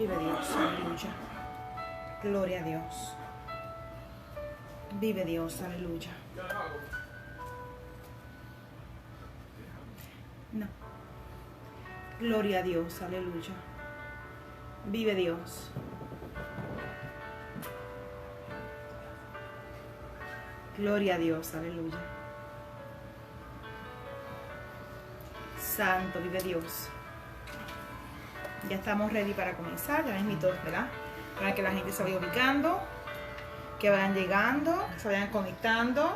Vive Dios, aleluya. Gloria a Dios. Vive Dios, aleluya. No. Gloria a Dios, aleluya. Vive Dios. Gloria a Dios, aleluya. Santo, vive Dios. Ya estamos ready para comenzar, ya mismito, ¿verdad? Para que la gente se vaya ubicando, que vayan llegando, que se vayan conectando,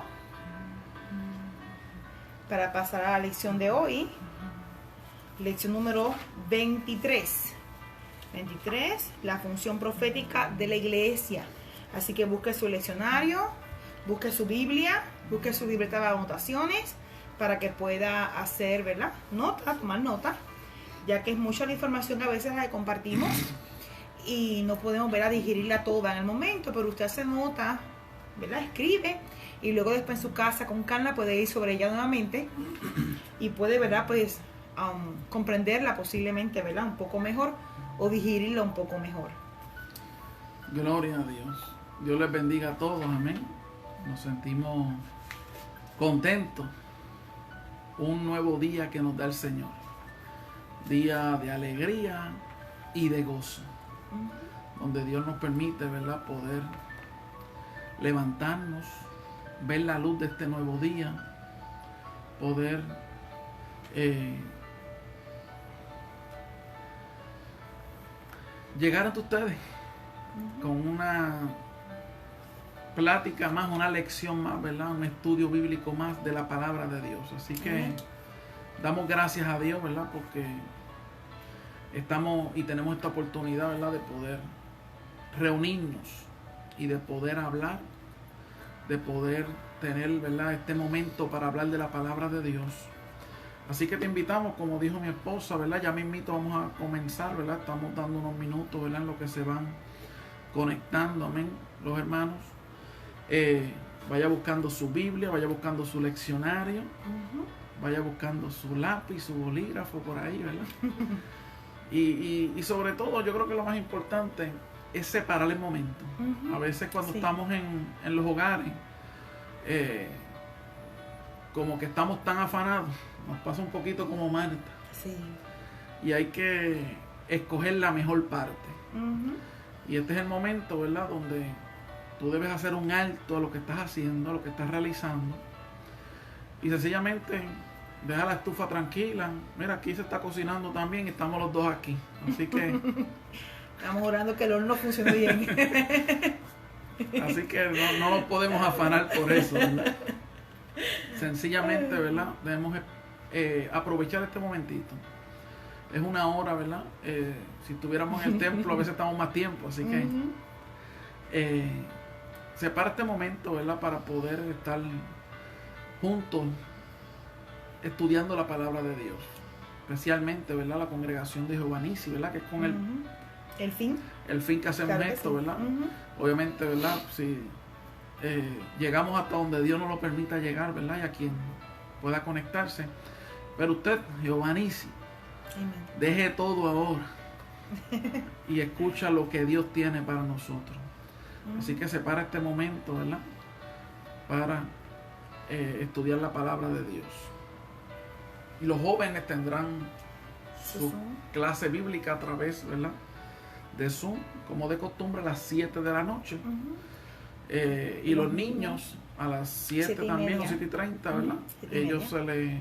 para pasar a la lección de hoy. Lección número 23. 23, la función profética de la iglesia. Así que busque su leccionario, busque su Biblia, busque su libreta de anotaciones para que pueda hacer, ¿verdad? Nota, tomar nota, ya que es mucha la información que a veces la compartimos y no podemos ver a digerirla toda en el momento, pero usted hace nota, ¿verdad? Escribe y luego después en su casa con calma puede ir sobre ella nuevamente y puede, ¿verdad? Pues comprenderla posiblemente, ¿verdad? Un poco mejor o digerirla un poco mejor. Gloria a Dios. Dios les bendiga a todos, amén. Nos sentimos contentos. Un nuevo día que nos da el Señor. Día de alegría y de gozo. Donde Dios nos permite, ¿verdad? Poder levantarnos, ver la luz de este nuevo día, poder llegar ante ustedes con una plática más, una lección más, ¿verdad? Un estudio bíblico más de la palabra de Dios. Así que damos gracias a Dios, ¿verdad? Porque estamos y tenemos esta oportunidad, ¿verdad? De poder reunirnos y de poder hablar, de poder tener, ¿verdad? Este momento para hablar de la palabra de Dios. Así que te invitamos, como dijo mi esposa, ¿verdad? Ya mismito vamos a comenzar, ¿verdad? Estamos dando unos minutos, ¿verdad? En lo que se van conectando, amén, los hermanos. Vaya buscando su Biblia, vaya buscando su leccionario, vaya buscando su lápiz, su bolígrafo por ahí, ¿verdad? y sobre todo, yo creo que lo más importante es separar el momento. A veces cuando estamos en los hogares, como que estamos tan afanados, nos pasa un poquito como Marta. Sí. Y hay que escoger la mejor parte. Y este es el momento, ¿verdad? Donde tú debes hacer un alto a lo que estás haciendo, a lo que estás realizando. Y sencillamente deja la estufa tranquila. Mira, aquí se está cocinando también y estamos los dos aquí. Así que estamos orando que el horno funcione bien. Así que no nos podemos afanar por eso, ¿verdad? Sencillamente, ¿verdad? Debemos aprovechar este momentito. Es una hora, ¿verdad? Si estuviéramos en el templo, a veces estamos más tiempo. Así que separa este momento, ¿verdad? Para poder estar juntos estudiando la palabra de Dios. Especialmente, ¿verdad? La congregación de Jehová Nissi, ¿verdad? Que es con el fin. El fin que hacemos esto, sí. ¿Verdad? Obviamente, ¿verdad? Si llegamos hasta donde Dios nos lo permita llegar, ¿verdad? Y a quien pueda conectarse. Pero usted, Jehová Nissi, deje todo ahora y escucha lo que Dios tiene para nosotros. Así que separa este momento, ¿verdad? Para estudiar la palabra de Dios. Y los jóvenes tendrán su clase bíblica a través, ¿verdad? De Zoom, como de costumbre, a las 7 de la noche. Y los niños a las 7 también, o 7:30, ¿verdad? Ellos se les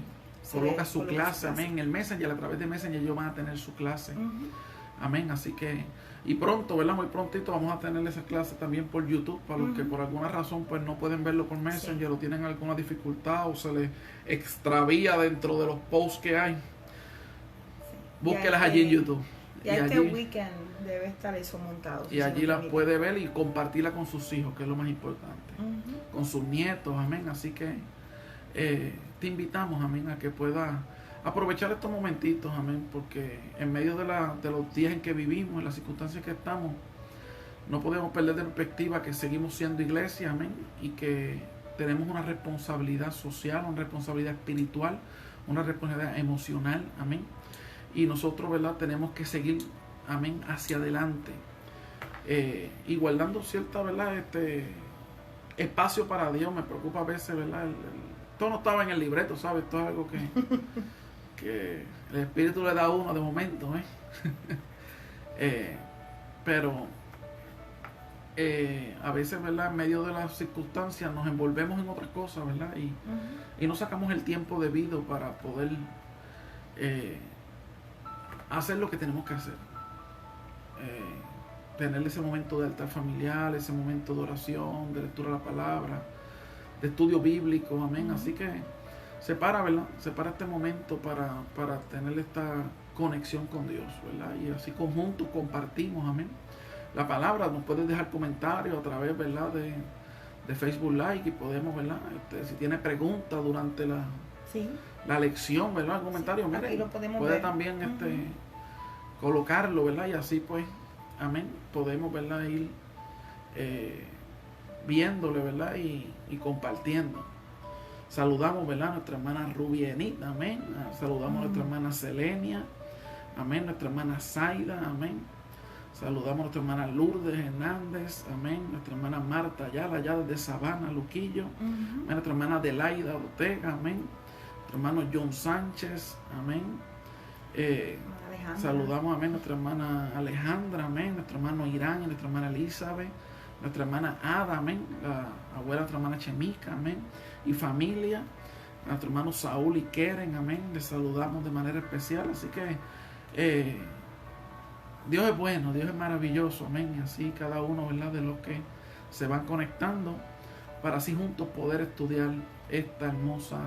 coloca su clase, amén, en el Messenger, a través de Messenger ellos van a tener su clase. Amén, así que, y pronto, ¿verdad? Muy prontito vamos a tener esa clase también por YouTube, para los que por alguna razón pues no pueden verlo por Messenger o tienen alguna dificultad o se les extravía dentro de los posts que hay. Búsquelas allí en YouTube. Ya este weekend debe estar eso montado. Y allí las puede ver y compartirla con sus hijos, que es lo más importante. Con sus nietos, amén. Así que te invitamos, amén, a que pueda aprovechar estos momentitos, amén, porque en medio de los días en que vivimos, en las circunstancias que estamos, no podemos perder de perspectiva que seguimos siendo iglesia, amén, y que tenemos una responsabilidad social, una responsabilidad espiritual, una responsabilidad emocional, amén. Y nosotros, ¿verdad? Tenemos que seguir amén, hacia adelante, y guardando cierta, ¿verdad?, espacio para Dios. Me preocupa a veces, ¿verdad? Esto no estaba en el libreto, ¿sabes? Esto es algo que el Espíritu le da a uno de momento, pero a veces, ¿verdad?, en medio de las circunstancias nos envolvemos en otras cosas, ¿verdad? Y no sacamos el tiempo debido para poder hacer lo que tenemos que hacer. Tener ese momento de altar familiar, ese momento de oración, de lectura de la palabra, de estudio bíblico, amén. Así que separa, ¿verdad? Separa este momento para tener esta conexión con Dios, ¿verdad? Y así conjuntos compartimos, amén, la palabra. Nos puedes dejar comentarios a través, ¿verdad?, de Facebook Live, y podemos, ¿verdad?, si tiene preguntas durante la lección, ¿verdad?, el comentario, sí, mire, puede ver también colocarlo, ¿verdad? Y así pues, amén, podemos, ¿verdad?, ir viéndole, ¿verdad?, y compartiendo. Saludamos, ¿verdad?, a nuestra hermana Rubienit, amén. Saludamos a nuestra hermana Selenia, amén. Nuestra hermana Zaida, amén. Saludamos a nuestra hermana Lourdes Hernández, amén. Nuestra hermana Marta Ayala, allá desde Sabana, Luquillo. Amén. Nuestra hermana Adelaida Ortega, amén. Nuestro hermano John Sánchez, amén. Saludamos, amén, nuestra hermana Alejandra, amén. Nuestro hermano Irán y nuestra hermana Elizabeth. Nuestra hermana Ada, amén. La abuela, nuestra hermana Chemica, amén. Y familia. Nuestro hermano Saúl y Keren, amén. Les saludamos de manera especial. Así que Dios es bueno, Dios es maravilloso, amén. Y así cada uno, ¿verdad?, de los que se van conectando, para así juntos poder estudiar esta hermosa,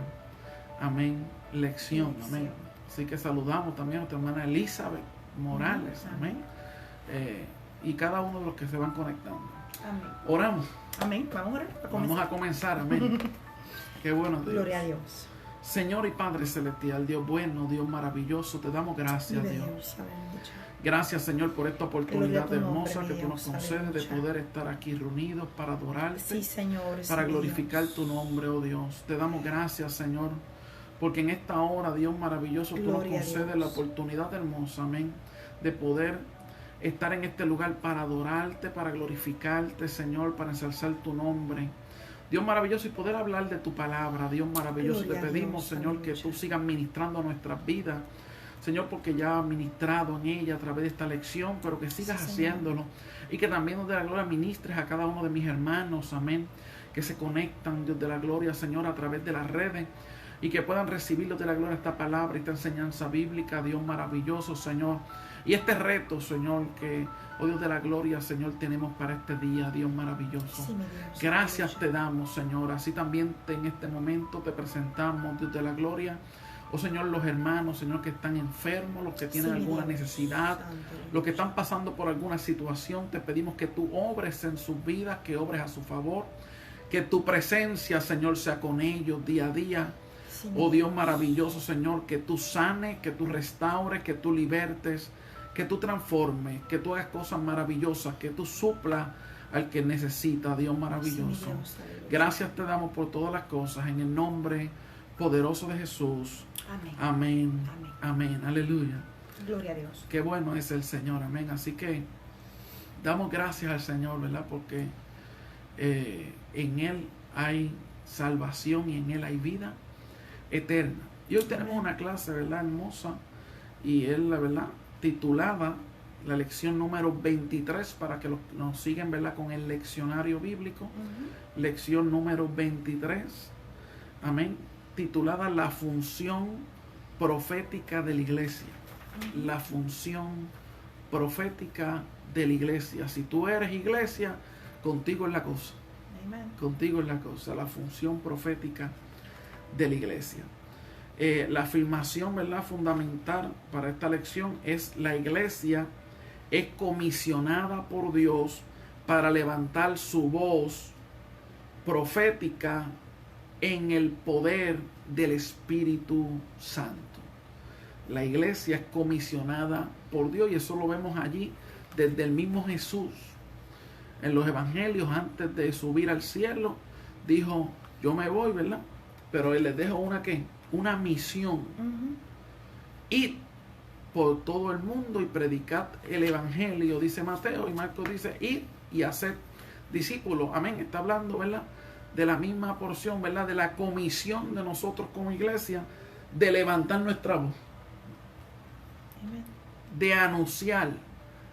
amén, lección, amén. Así que saludamos también a nuestra hermana Elizabeth Morales, amén. Y cada uno de los que se van conectando. Amén. Oramos. Amén. Vamos a orar. Vamos a comenzar, amén. Qué bueno, Dios. Gloria a Dios. Señor y Padre Celestial, Dios bueno, Dios maravilloso, te damos gracias, Dios. Gracias, Señor, por esta oportunidad hermosa que tú nos concedes de poder estar aquí reunidos para adorarte, sí, Señor, para glorificar tu nombre, oh Dios. Te damos gracias, Señor, porque en esta hora, Dios maravilloso, tú nos concedes la oportunidad hermosa, amén, de poder estar en este lugar para adorarte, para glorificarte, Señor, para ensalzar tu nombre. Dios maravilloso, y poder hablar de tu palabra. Dios maravilloso, te pedimos, Señor, que tú sigas ministrando nuestras vidas, Señor, porque ya has ministrado en ella a través de esta lección, pero que sigas haciéndolo, y que también, Dios de la gloria, ministres a cada uno de mis hermanos, amén, que se conectan, Dios de la gloria, Señor, a través de las redes, y que puedan recibir, Dios de la gloria, esta palabra, esta enseñanza bíblica, Dios maravilloso, Señor, y este reto, Señor, que, oh Dios de la gloria, Señor, tenemos para este día, Dios maravilloso. Sí, Dios, gracias te damos, Señor. Así también en este momento te presentamos, Dios de la gloria, oh Señor, los hermanos, Señor, que están enfermos, los que tienen alguna necesidad, los que están pasando por alguna situación. Te pedimos que tú obres en sus vidas, que obres a su favor, que tu presencia, Señor, sea con ellos día a día. Oh Dios maravilloso, Señor, que tú sanes, que tú restaures, que tú libertes, que tú transformes, que tú hagas cosas maravillosas, que tú suplas al que necesita, Dios maravilloso. Sí, Dios, gracias te damos por todas las cosas, en el nombre poderoso de Jesús. Amén. Amén. Amén. Amén. Aleluya. Gloria a Dios. Qué bueno es el Señor. Amén. Así que damos gracias al Señor, ¿verdad? Porque en Él hay salvación y en Él hay vida eterna. Y hoy tenemos una clase, ¿verdad?, hermosa, y es la verdad titulada la lección número 23, para que nos sigan, ¿verdad?, con el leccionario bíblico. Lección número 23, amén, titulada la función profética de la iglesia. La función profética de la iglesia. Si tú eres iglesia, contigo es la cosa. Amen. Contigo es la cosa, la función profética de la iglesia. La afirmación, ¿verdad?, fundamental para esta lección es: la iglesia es comisionada por Dios para levantar su voz profética en el poder del Espíritu Santo. La iglesia es comisionada por Dios, y eso lo vemos allí desde el mismo Jesús. En los evangelios, antes de subir al cielo, dijo: yo me voy, ¿verdad?, pero Él les dejo una misión. Id por todo el mundo y predicad el evangelio, dice Mateo, y Marcos dice, id y haced discípulos. Amén. Está hablando, ¿verdad?, de la misma porción, ¿verdad?, de la comisión de nosotros como iglesia, de levantar nuestra voz, Amén, de anunciar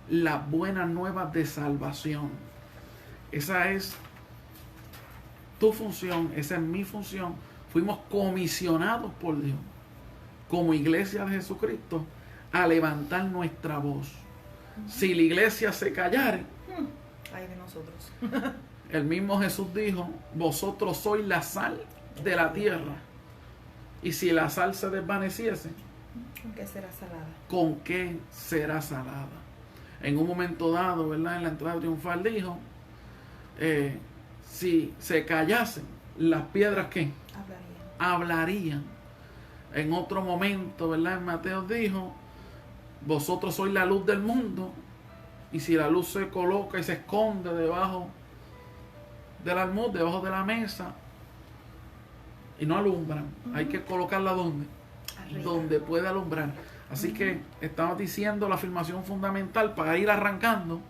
las buenas nuevas de salvación. Esa es tu función, esa es mi función. Fuimos comisionados por Dios como iglesia de Jesucristo a levantar nuestra voz. Si la iglesia se callare, ay de nosotros. el mismo Jesús dijo, vosotros sois la sal de la tierra. Y si la sal se desvaneciese, ¿Con qué será salada? ¿Con qué será salada? En un momento dado, ¿verdad?, en la entrada triunfal dijo, si se callasen, las piedras, ¿qué? Hablarían. En otro momento, ¿verdad?, en Mateo dijo, vosotros sois la luz del mundo, y si la luz se coloca y se esconde debajo del almud, debajo de la mesa, y no alumbran, hay que colocarla donde puede alumbrar. Así que estamos diciendo la afirmación fundamental para ir arrancando,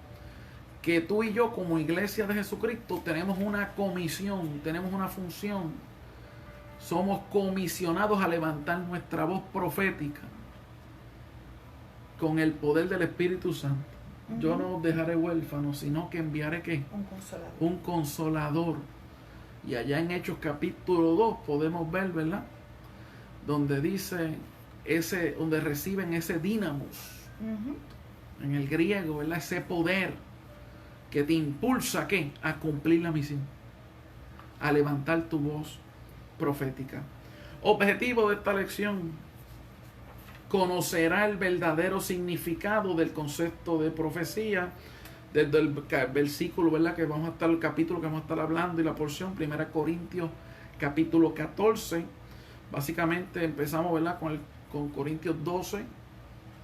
que tú y yo como iglesia de Jesucristo tenemos una comisión, tenemos una función. Somos comisionados a levantar nuestra voz profética con el poder del Espíritu Santo. Yo no os dejaré huérfanos, sino que enviaré, ¿qué? Un consolador. Y allá en Hechos capítulo 2 podemos ver, ¿verdad?, donde dice donde reciben ese dínamos, en el griego, ¿verdad?, ese poder que te impulsa, ¿qué?, a cumplir la misión, a levantar tu voz profética. Objetivo de esta lección: conocerá el verdadero significado del concepto de profecía desde el versículo, ¿verdad?, que vamos a estar, el capítulo que vamos a estar hablando, y la porción 1 Corintios capítulo 14. Básicamente empezamos, ¿verdad?, con Corintios 12,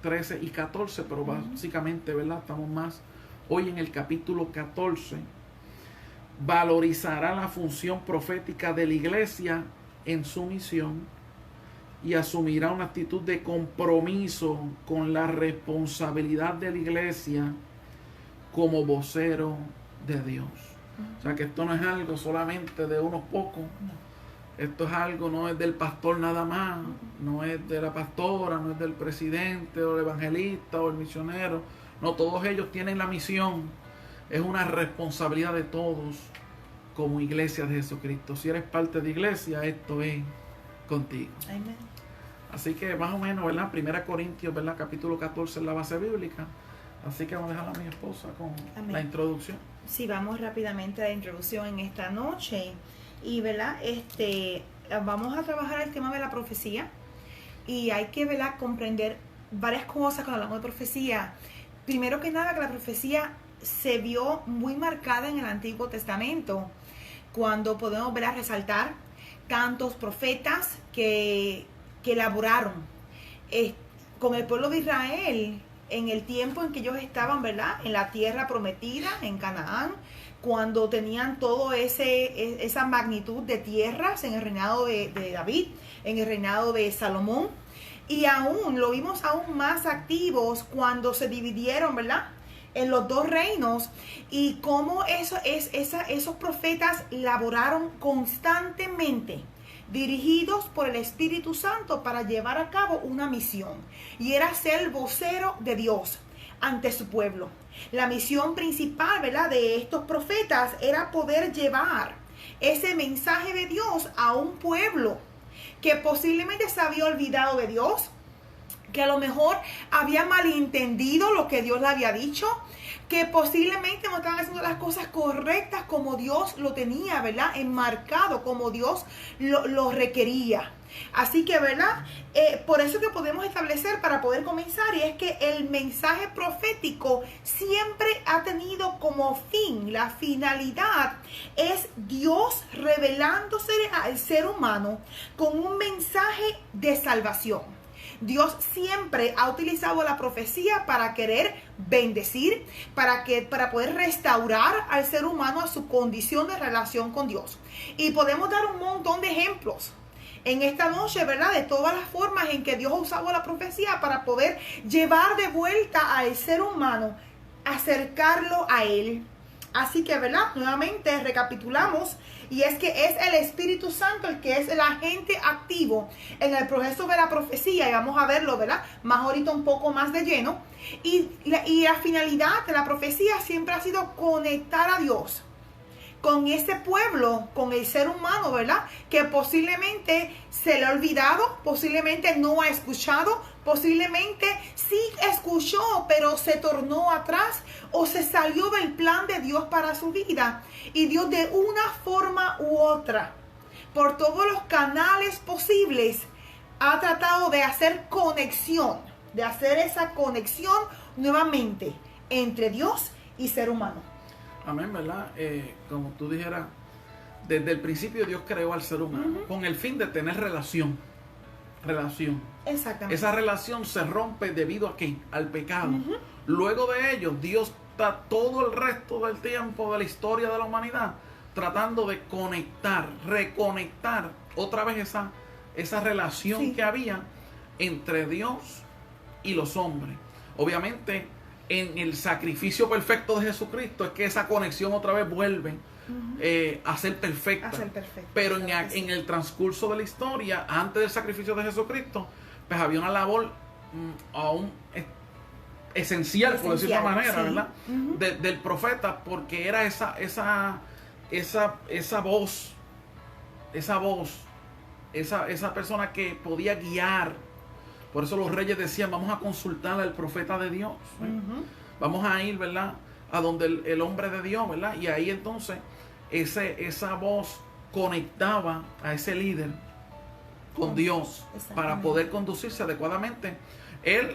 13 y 14, pero básicamente, ¿verdad?, estamos más hoy en el capítulo 14. Valorizará la función profética de la iglesia en su misión y asumirá una actitud de compromiso con la responsabilidad de la iglesia como vocero de Dios. O sea, que esto no es algo solamente de unos pocos. Esto es algo, no es del pastor nada más, no es de la pastora, no es del presidente o el evangelista o el misionero. No, todos ellos tienen la misión. Es una responsabilidad de todos como iglesia de Jesucristo. Si eres parte de iglesia, esto es contigo. Amén. Así que más o menos, ¿verdad?, 1 Corintios, ¿verdad?, capítulo 14 es la base bíblica. Así que vamos a dejar a mi esposa con la introducción. Sí, vamos rápidamente a la introducción en esta noche. Y, ¿verdad?, vamos a trabajar el tema de la profecía. Y hay que, ¿verdad?, comprender varias cosas cuando hablamos de profecía. Primero que nada, que la profecía se vio muy marcada en el Antiguo Testamento, cuando podemos, ¿verdad?, resaltar tantos profetas que elaboraron con el pueblo de Israel en el tiempo en que ellos estaban, ¿verdad?, en la tierra prometida, en Canaán, cuando tenían todo esa magnitud de tierras en el reinado de David, en el reinado de Salomón. Y aún lo vimos aún más activos cuando se dividieron, ¿verdad?, en los dos reinos, y cómo esos profetas laboraron constantemente, dirigidos por el Espíritu Santo para llevar a cabo una misión, y era ser el vocero de Dios ante su pueblo. La misión principal, ¿verdad?, de estos profetas era poder llevar ese mensaje de Dios a un pueblo que posiblemente se había olvidado de Dios, que a lo mejor había malentendido lo que Dios le había dicho, que posiblemente no estaban haciendo las cosas correctas como Dios lo tenía, ¿verdad?, enmarcado, como Dios lo requería. Así que, ¿verdad?, por eso que podemos establecer para poder comenzar, y es que el mensaje profético siempre ha tenido como fin, la finalidad es Dios revelándose al ser humano con un mensaje de salvación. Dios siempre ha utilizado la profecía para querer bendecir, para poder restaurar al ser humano a su condición de relación con Dios. Y podemos dar un montón de ejemplos en esta noche, ¿verdad? De todas las formas en que Dios ha usado la profecía para poder llevar de vuelta al ser humano, acercarlo a Él. Así que, ¿verdad? Nuevamente recapitulamos, y es que es el Espíritu Santo el que es el agente activo en el proceso de la profecía, y vamos a verlo, ¿verdad? Más ahorita un poco más de lleno. Y la finalidad de la profecía siempre ha sido conectar a Dios con ese pueblo, con el ser humano, ¿verdad? Que posiblemente se le ha olvidado, posiblemente no ha escuchado, posiblemente sí escuchó, pero se tornó atrás o se salió del plan de Dios para su vida. Y Dios, de una forma u otra, por todos los canales posibles, ha tratado de hacer conexión, de hacer esa conexión nuevamente entre Dios y ser humano. Amén, ¿verdad? Como tú dijeras, desde el principio Dios creó al ser humano con el fin de tener relación. Exactamente. Esa relación se rompe debido a ¿qué? Al pecado. Luego de ello, Dios está todo el resto del tiempo de la historia de la humanidad tratando de conectar, reconectar otra vez esa relación que había entre Dios y los hombres. Obviamente, en el sacrificio perfecto de Jesucristo es que esa conexión otra vez vuelve a ser perfecta. Pero en el transcurso de la historia, antes del sacrificio de Jesucristo, pues había una labor aún esencial, por decirlo de una manera, ¿verdad? Del profeta, porque era esa voz, esa persona que podía guiar. Por eso los reyes decían, vamos a consultar al profeta de Dios. Vamos a ir, ¿verdad? A donde el hombre de Dios, ¿verdad? Y ahí entonces esa voz conectaba a ese líder con Dios para poder conducirse adecuadamente.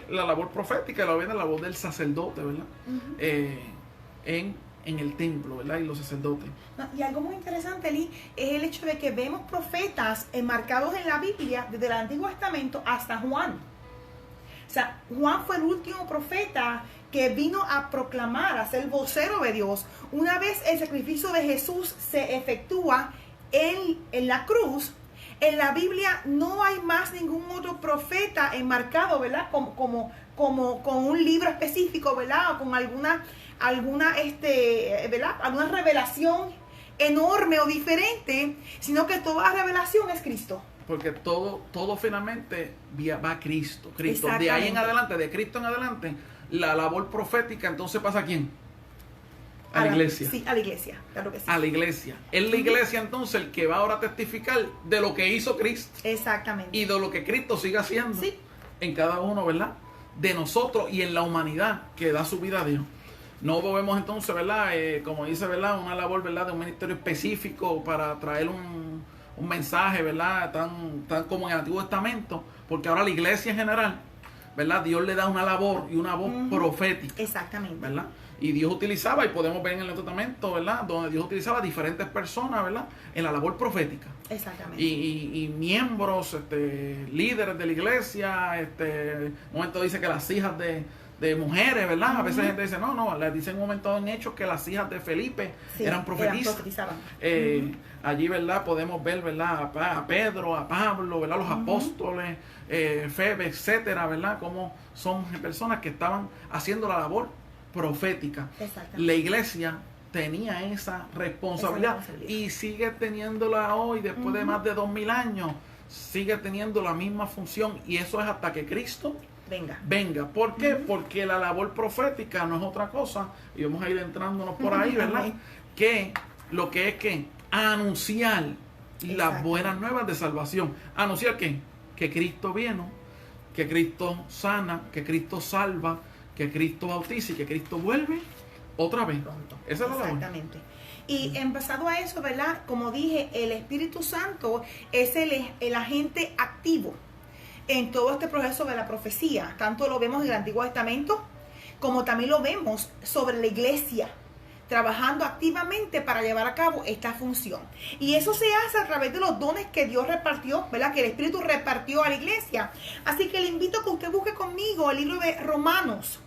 La labor profética, la labor del sacerdote, ¿verdad? En el templo, ¿verdad? Y los sacerdotes. Y algo muy interesante, Lee, es el hecho de que vemos profetas enmarcados en la Biblia desde el Antiguo Testamento hasta Juan. O sea, Juan fue el último profeta que vino a proclamar, a ser vocero de Dios. Una vez el sacrificio de Jesús se efectúa en la cruz, en la Biblia no hay más ningún otro profeta enmarcado, ¿verdad? Como con un libro específico, ¿verdad? O con alguna ¿verdad? Alguna revelación enorme o diferente, sino que toda revelación es Cristo. Porque todo finalmente va a Cristo. De ahí en adelante, de Cristo en adelante, la labor profética entonces pasa ¿a quién? A la iglesia. Sí, a la iglesia, claro que sí. A la iglesia. Es la iglesia entonces el que va ahora a testificar de lo que hizo Cristo. Exactamente. Y de lo que Cristo sigue haciendo en cada uno, ¿verdad? De nosotros y en la humanidad que da su vida a Dios. No vemos entonces, ¿verdad? Como dice, ¿verdad? Una labor, ¿verdad? De un ministerio específico para traer un mensaje, ¿verdad? Tan como en el Antiguo Testamento, porque ahora la iglesia en general, ¿verdad? Dios le da una labor y una voz profética. Exactamente. ¿Verdad? Y Dios utilizaba, y podemos ver en el Nuevo Testamento, ¿verdad? Donde Dios utilizaba diferentes personas, ¿verdad? En la labor profética. Exactamente. Y miembros, líderes de la iglesia, un momento dice que las hijas de mujeres, ¿verdad? A veces la gente dice, no, les dicen en un momento en Hechos que las hijas de Felipe eran profetisas. Allí, ¿verdad? Podemos ver, ¿verdad? A Pedro, a Pablo, ¿verdad? Los apóstoles, Febe, etcétera, ¿verdad? Como son personas que estaban haciendo la labor profética. La iglesia tenía esa responsabilidad y sigue teniéndola hoy, después de más de 2000 años, sigue teniendo la misma función, y eso es hasta que Cristo venga. ¿Por qué? Porque la labor profética no es otra cosa, y vamos a ir entrándonos por ahí, ¿verdad? Que lo que es que anunciar las buenas nuevas de salvación. ¿Anunciar qué? Que Cristo vino, que Cristo sana, que Cristo salva, que Cristo bautiza y que Cristo vuelve otra vez. Esa es la labor. Exactamente. Y empezado a eso, ¿verdad? Como dije, el Espíritu Santo es el agente activo en todo este proceso de la profecía. Tanto lo vemos en el Antiguo Testamento, como también lo vemos sobre la iglesia, trabajando activamente para llevar a cabo esta función. Y eso se hace a través de los dones que Dios repartió, ¿verdad? Que el Espíritu repartió a la iglesia. Así que le invito a que usted busque conmigo el libro de Romanos.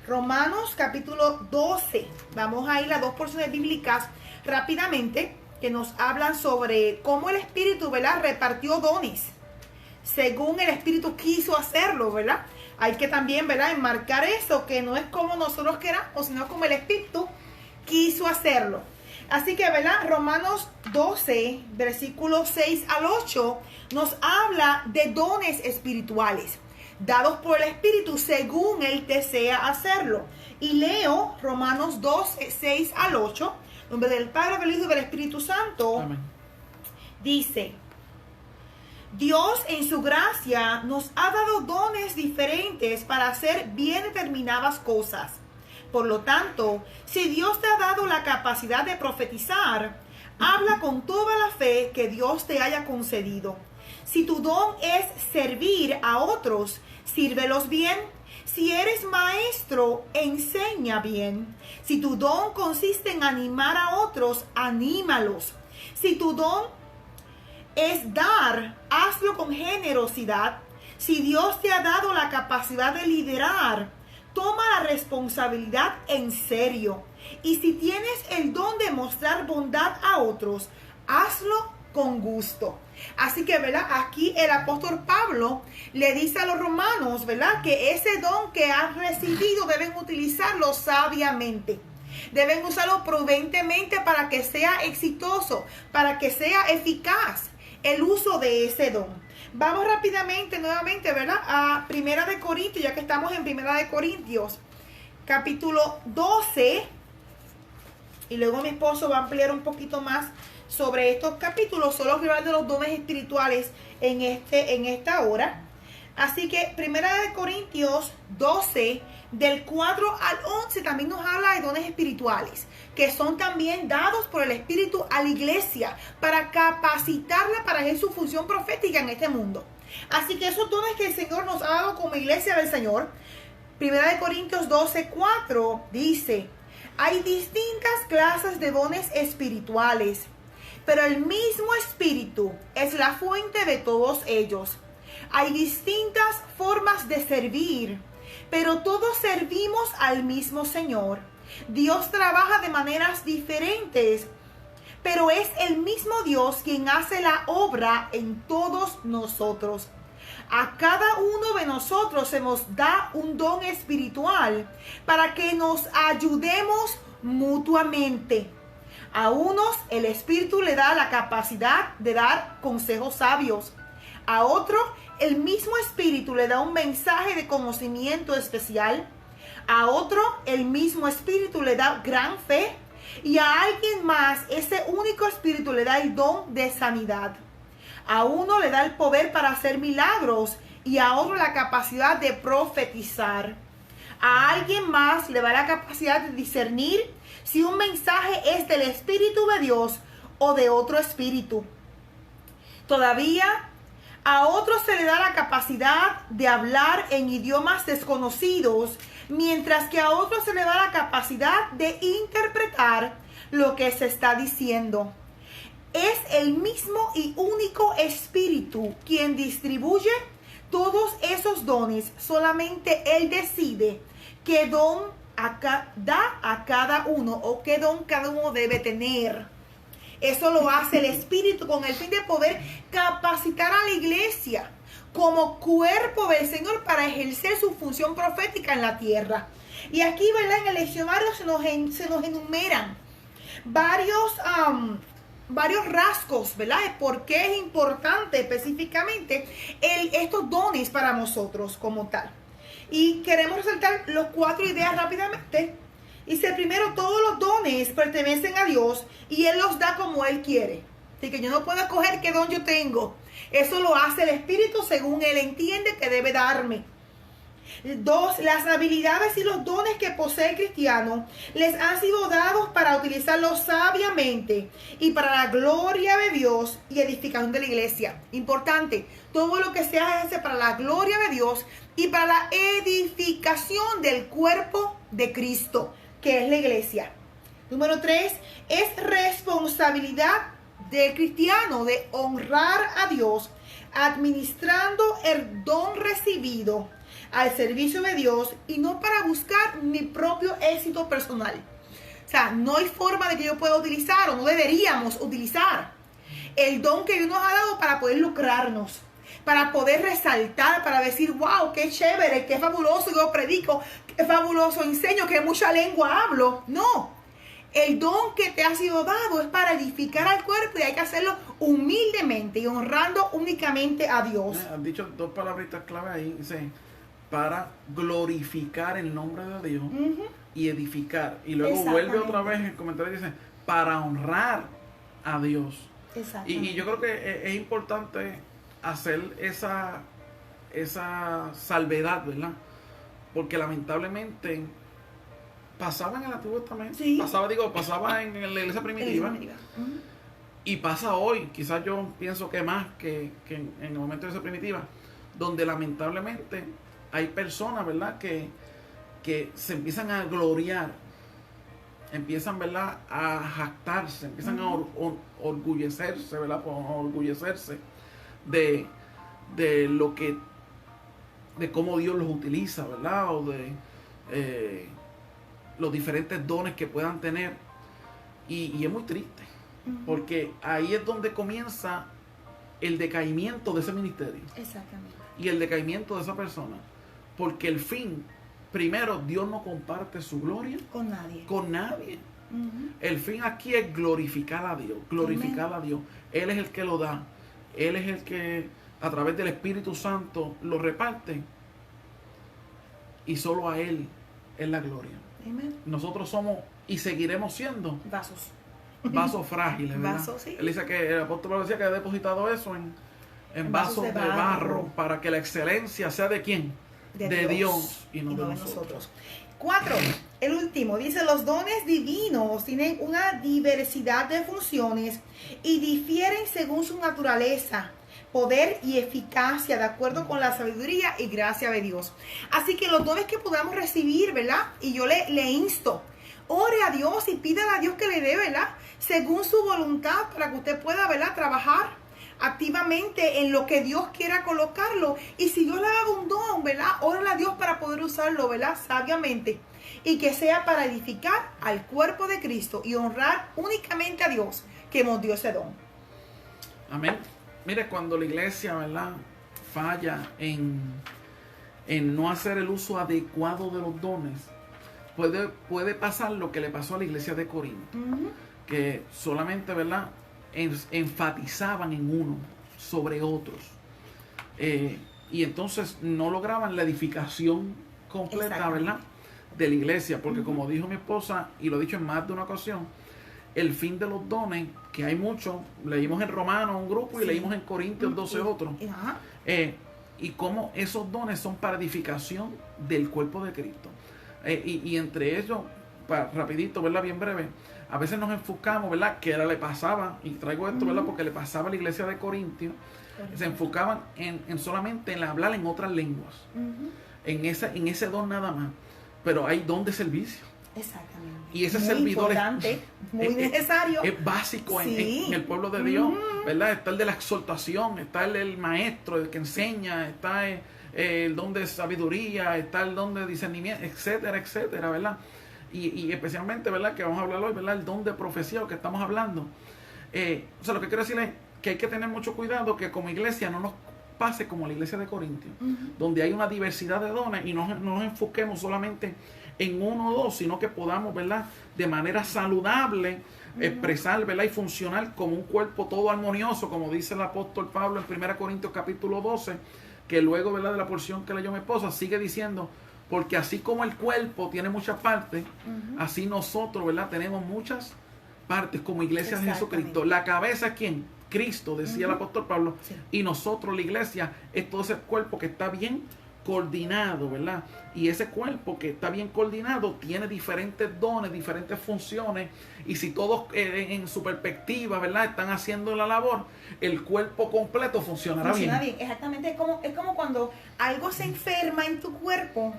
Romanos capítulo 12. Vamos a ir a dos porciones bíblicas rápidamente que nos hablan sobre cómo el Espíritu, ¿verdad? Repartió dones según el Espíritu quiso hacerlo, ¿verdad? Hay que también, ¿verdad?, enmarcar eso, que no es como nosotros queramos, sino como el Espíritu quiso hacerlo. Así que, ¿verdad?, Romanos 12, versículos 6 al 8, nos habla de dones espirituales, dados por el Espíritu según Él desea hacerlo. Y leo Romanos 12, 6 al 8, en nombre del Padre, del Hijo y del Espíritu Santo. Amén. Dice: Dios en su gracia nos ha dado dones diferentes para hacer bien determinadas cosas. Por lo tanto, si Dios te ha dado la capacidad de profetizar, habla con toda la fe que Dios te haya concedido. Si tu don es servir a otros, sírvelos bien. Si eres maestro, enseña bien. Si tu don consiste en animar a otros, anímalos. Si tu don es dar, hazlo con generosidad. Si Dios te ha dado la capacidad de liderar, toma la responsabilidad en serio. Y si tienes el don de mostrar bondad a otros, hazlo con gusto. Así que, ¿verdad?, aquí el apóstol Pablo le dice a los romanos, ¿verdad?, que ese don que han recibido deben utilizarlo sabiamente. Deben usarlo prudentemente para que sea exitoso, para que sea eficaz el uso de ese don. Vamos rápidamente, nuevamente, ¿verdad?, a Primera de Corintios, ya que estamos en Primera de Corintios, capítulo 12. Y luego mi esposo va a ampliar un poquito más sobre estos capítulos. Solo voy a hablar de los dones espirituales en esta hora. Así que Primera de Corintios 12, del 4 al 11, también nos habla de dones espirituales, que son también dados por el Espíritu a la iglesia para capacitarla para hacer su función profética en este mundo. Así que esos dones que el Señor nos ha dado como iglesia del Señor, Primera de Corintios 12, 4, dice: hay distintas clases de dones espirituales, pero el mismo Espíritu es la fuente de todos ellos. Hay distintas formas de servir, pero todos servimos al mismo Señor. Dios trabaja de maneras diferentes, pero es el mismo Dios quien hace la obra en todos nosotros. A cada uno de nosotros se nos da un don espiritual para que nos ayudemos mutuamente. A unos el Espíritu le da la capacidad de dar consejos sabios. A otro el mismo Espíritu le da un mensaje de conocimiento especial. A otro el mismo Espíritu le da gran fe. Y a alguien más ese único Espíritu le da el don de sanidad. A uno le da el poder para hacer milagros y a otro la capacidad de profetizar. A alguien más le da la capacidad de discernir si un mensaje es del Espíritu de Dios o de otro espíritu. Todavía a otros se le da la capacidad de hablar en idiomas desconocidos, mientras que a otros se le da la capacidad de interpretar lo que se está diciendo. Es el mismo y único Espíritu quien distribuye todos esos dones. Solamente Él decide qué don da a cada uno o qué don cada uno debe tener. Eso lo hace el Espíritu con el fin de poder capacitar a la iglesia como cuerpo del Señor para ejercer su función profética en la tierra. Y aquí, ¿verdad?, en el leccionario se nos enumeran varios rasgos, ¿verdad?, de por qué es importante específicamente estos dones para nosotros como tal. Y queremos resaltar los 4 ideas rápidamente. Dice, primero, todos los dones pertenecen a Dios y Él los da como Él quiere. Así que yo no puedo escoger qué don yo tengo. Eso lo hace el Espíritu según Él entiende que debe darme. 2, las habilidades y los dones que posee el cristiano les han sido dados para utilizarlos sabiamente y para la gloria de Dios y edificación de la iglesia. Importante, todo lo que se hace para la gloria de Dios y para la edificación del cuerpo de Cristo, que es la iglesia. Número 3, es responsabilidad del cristiano de honrar a Dios administrando el don recibido al servicio de Dios y no para buscar mi propio éxito personal. O sea, no hay forma de que yo pueda utilizar o no deberíamos utilizar el don que Dios nos ha dado para poder lucrarnos, para poder resaltar, para decir, wow, qué chévere, qué fabuloso yo predico, qué fabuloso enseño, qué mucha lengua hablo. No, el don que te ha sido dado es para edificar al cuerpo y hay que hacerlo humildemente y honrando únicamente a Dios. Has dicho dos palabritas clave ahí, dice, para glorificar el nombre de Dios y edificar. Y luego vuelve otra vez el comentario y dice, para honrar a Dios. Y yo creo que es importante hacer esa salvedad, ¿verdad? Porque lamentablemente pasaba en el Antiguo Testamento, pasaba en la iglesia primitiva. Y pasa hoy, quizás yo pienso que más que en el momento de esa primitiva, donde lamentablemente hay personas, ¿verdad?, que se empiezan a gloriar, empiezan, ¿verdad?, a jactarse, empiezan a orgullecerse, ¿verdad?, orgullecerse de lo que, de cómo Dios los utiliza, ¿verdad?, o de los diferentes dones que puedan tener. Y es muy triste, porque ahí es donde comienza el decaimiento de ese ministerio. Exactamente. Y el decaimiento de esa persona. Porque el fin, primero, Dios no comparte su gloria con nadie. Con nadie. El fin aquí es glorificar a Dios. Glorificar a Dios. Él es el que lo da. Él es el que a través del Espíritu Santo lo reparte. Y solo a Él es la gloria. Amén. Nosotros somos y seguiremos siendo vasos frágiles, ¿verdad? Vasos, sí. Él dice que el apóstol Pablo decía que ha depositado eso en vasos de barro para que la excelencia sea de ¿quién? De Dios y no de nosotros. 4. El último dice, los dones divinos tienen una diversidad de funciones y difieren según su naturaleza, poder y eficacia, de acuerdo con la sabiduría y gracia de Dios. Así que los dones que podamos recibir, ¿verdad? Y yo le insto, ore a Dios y pídale a Dios que le dé, ¿verdad?, según su voluntad, para que usted pueda, ¿verdad?, trabajar activamente en lo que Dios quiera colocarlo. Y si Dios le da un don, ¿verdad?, órale a Dios para poder usarlo, ¿verdad?, sabiamente, y que sea para edificar al cuerpo de Cristo y honrar únicamente a Dios que nos dio ese don. Amén. Mire, cuando la iglesia, ¿verdad?, falla en no hacer el uso adecuado de los dones, puede pasar lo que le pasó a la iglesia de Corinto, que solamente, ¿verdad?, enfatizaban en uno sobre otros, y entonces no lograban la edificación completa, ¿verdad?, de la iglesia, porque como dijo mi esposa, y lo he dicho en más de una ocasión, el fin de los dones, que hay muchos, leímos en Romanos un grupo y leímos en Corintios 12 otros, y cómo esos dones son para edificación del cuerpo de Cristo, y entre ellos, rapidito, ¿verdad?, bien breve, a veces nos enfocamos, ¿verdad?, que le pasaba, y traigo esto, ¿verdad?, porque le pasaba a la iglesia de Corintios, se enfocaban en solamente en hablar en otras lenguas, en ese don nada más, pero hay don de servicio. Exactamente. Y ese muy servidor importante, muy necesario. Es básico en el pueblo de Dios, ¿verdad? Está el de la exhortación, está el maestro, el que enseña, está el don de sabiduría, está el don de discernimiento, etcétera, etcétera, ¿verdad? Y especialmente, ¿verdad?, que vamos a hablar hoy, ¿verdad?, el don de profecía, lo que estamos hablando. O sea, lo que quiero decir es que hay que tener mucho cuidado que como iglesia no nos pase como la iglesia de Corintios, donde hay una diversidad de dones y no nos enfoquemos solamente en uno o dos, sino que podamos, ¿verdad?, de manera saludable expresar, ¿verdad?, y funcionar como un cuerpo todo armonioso, como dice el apóstol Pablo en 1 Corintios capítulo 12, que luego, ¿verdad?, de la porción que leyó mi esposa, sigue diciendo, porque así como el cuerpo tiene muchas partes, así nosotros, ¿verdad?, tenemos muchas partes como iglesia de Jesucristo. La cabeza es ¿quién? Cristo, decía el apóstol Pablo, y nosotros, la iglesia, es todo ese cuerpo que está bien coordinado, ¿verdad? Y ese cuerpo que está bien coordinado tiene diferentes dones, diferentes funciones, y si todos en su perspectiva, ¿verdad?, están haciendo la labor, el cuerpo completo funcionará bien. Exactamente, es como cuando algo se enferma en tu cuerpo.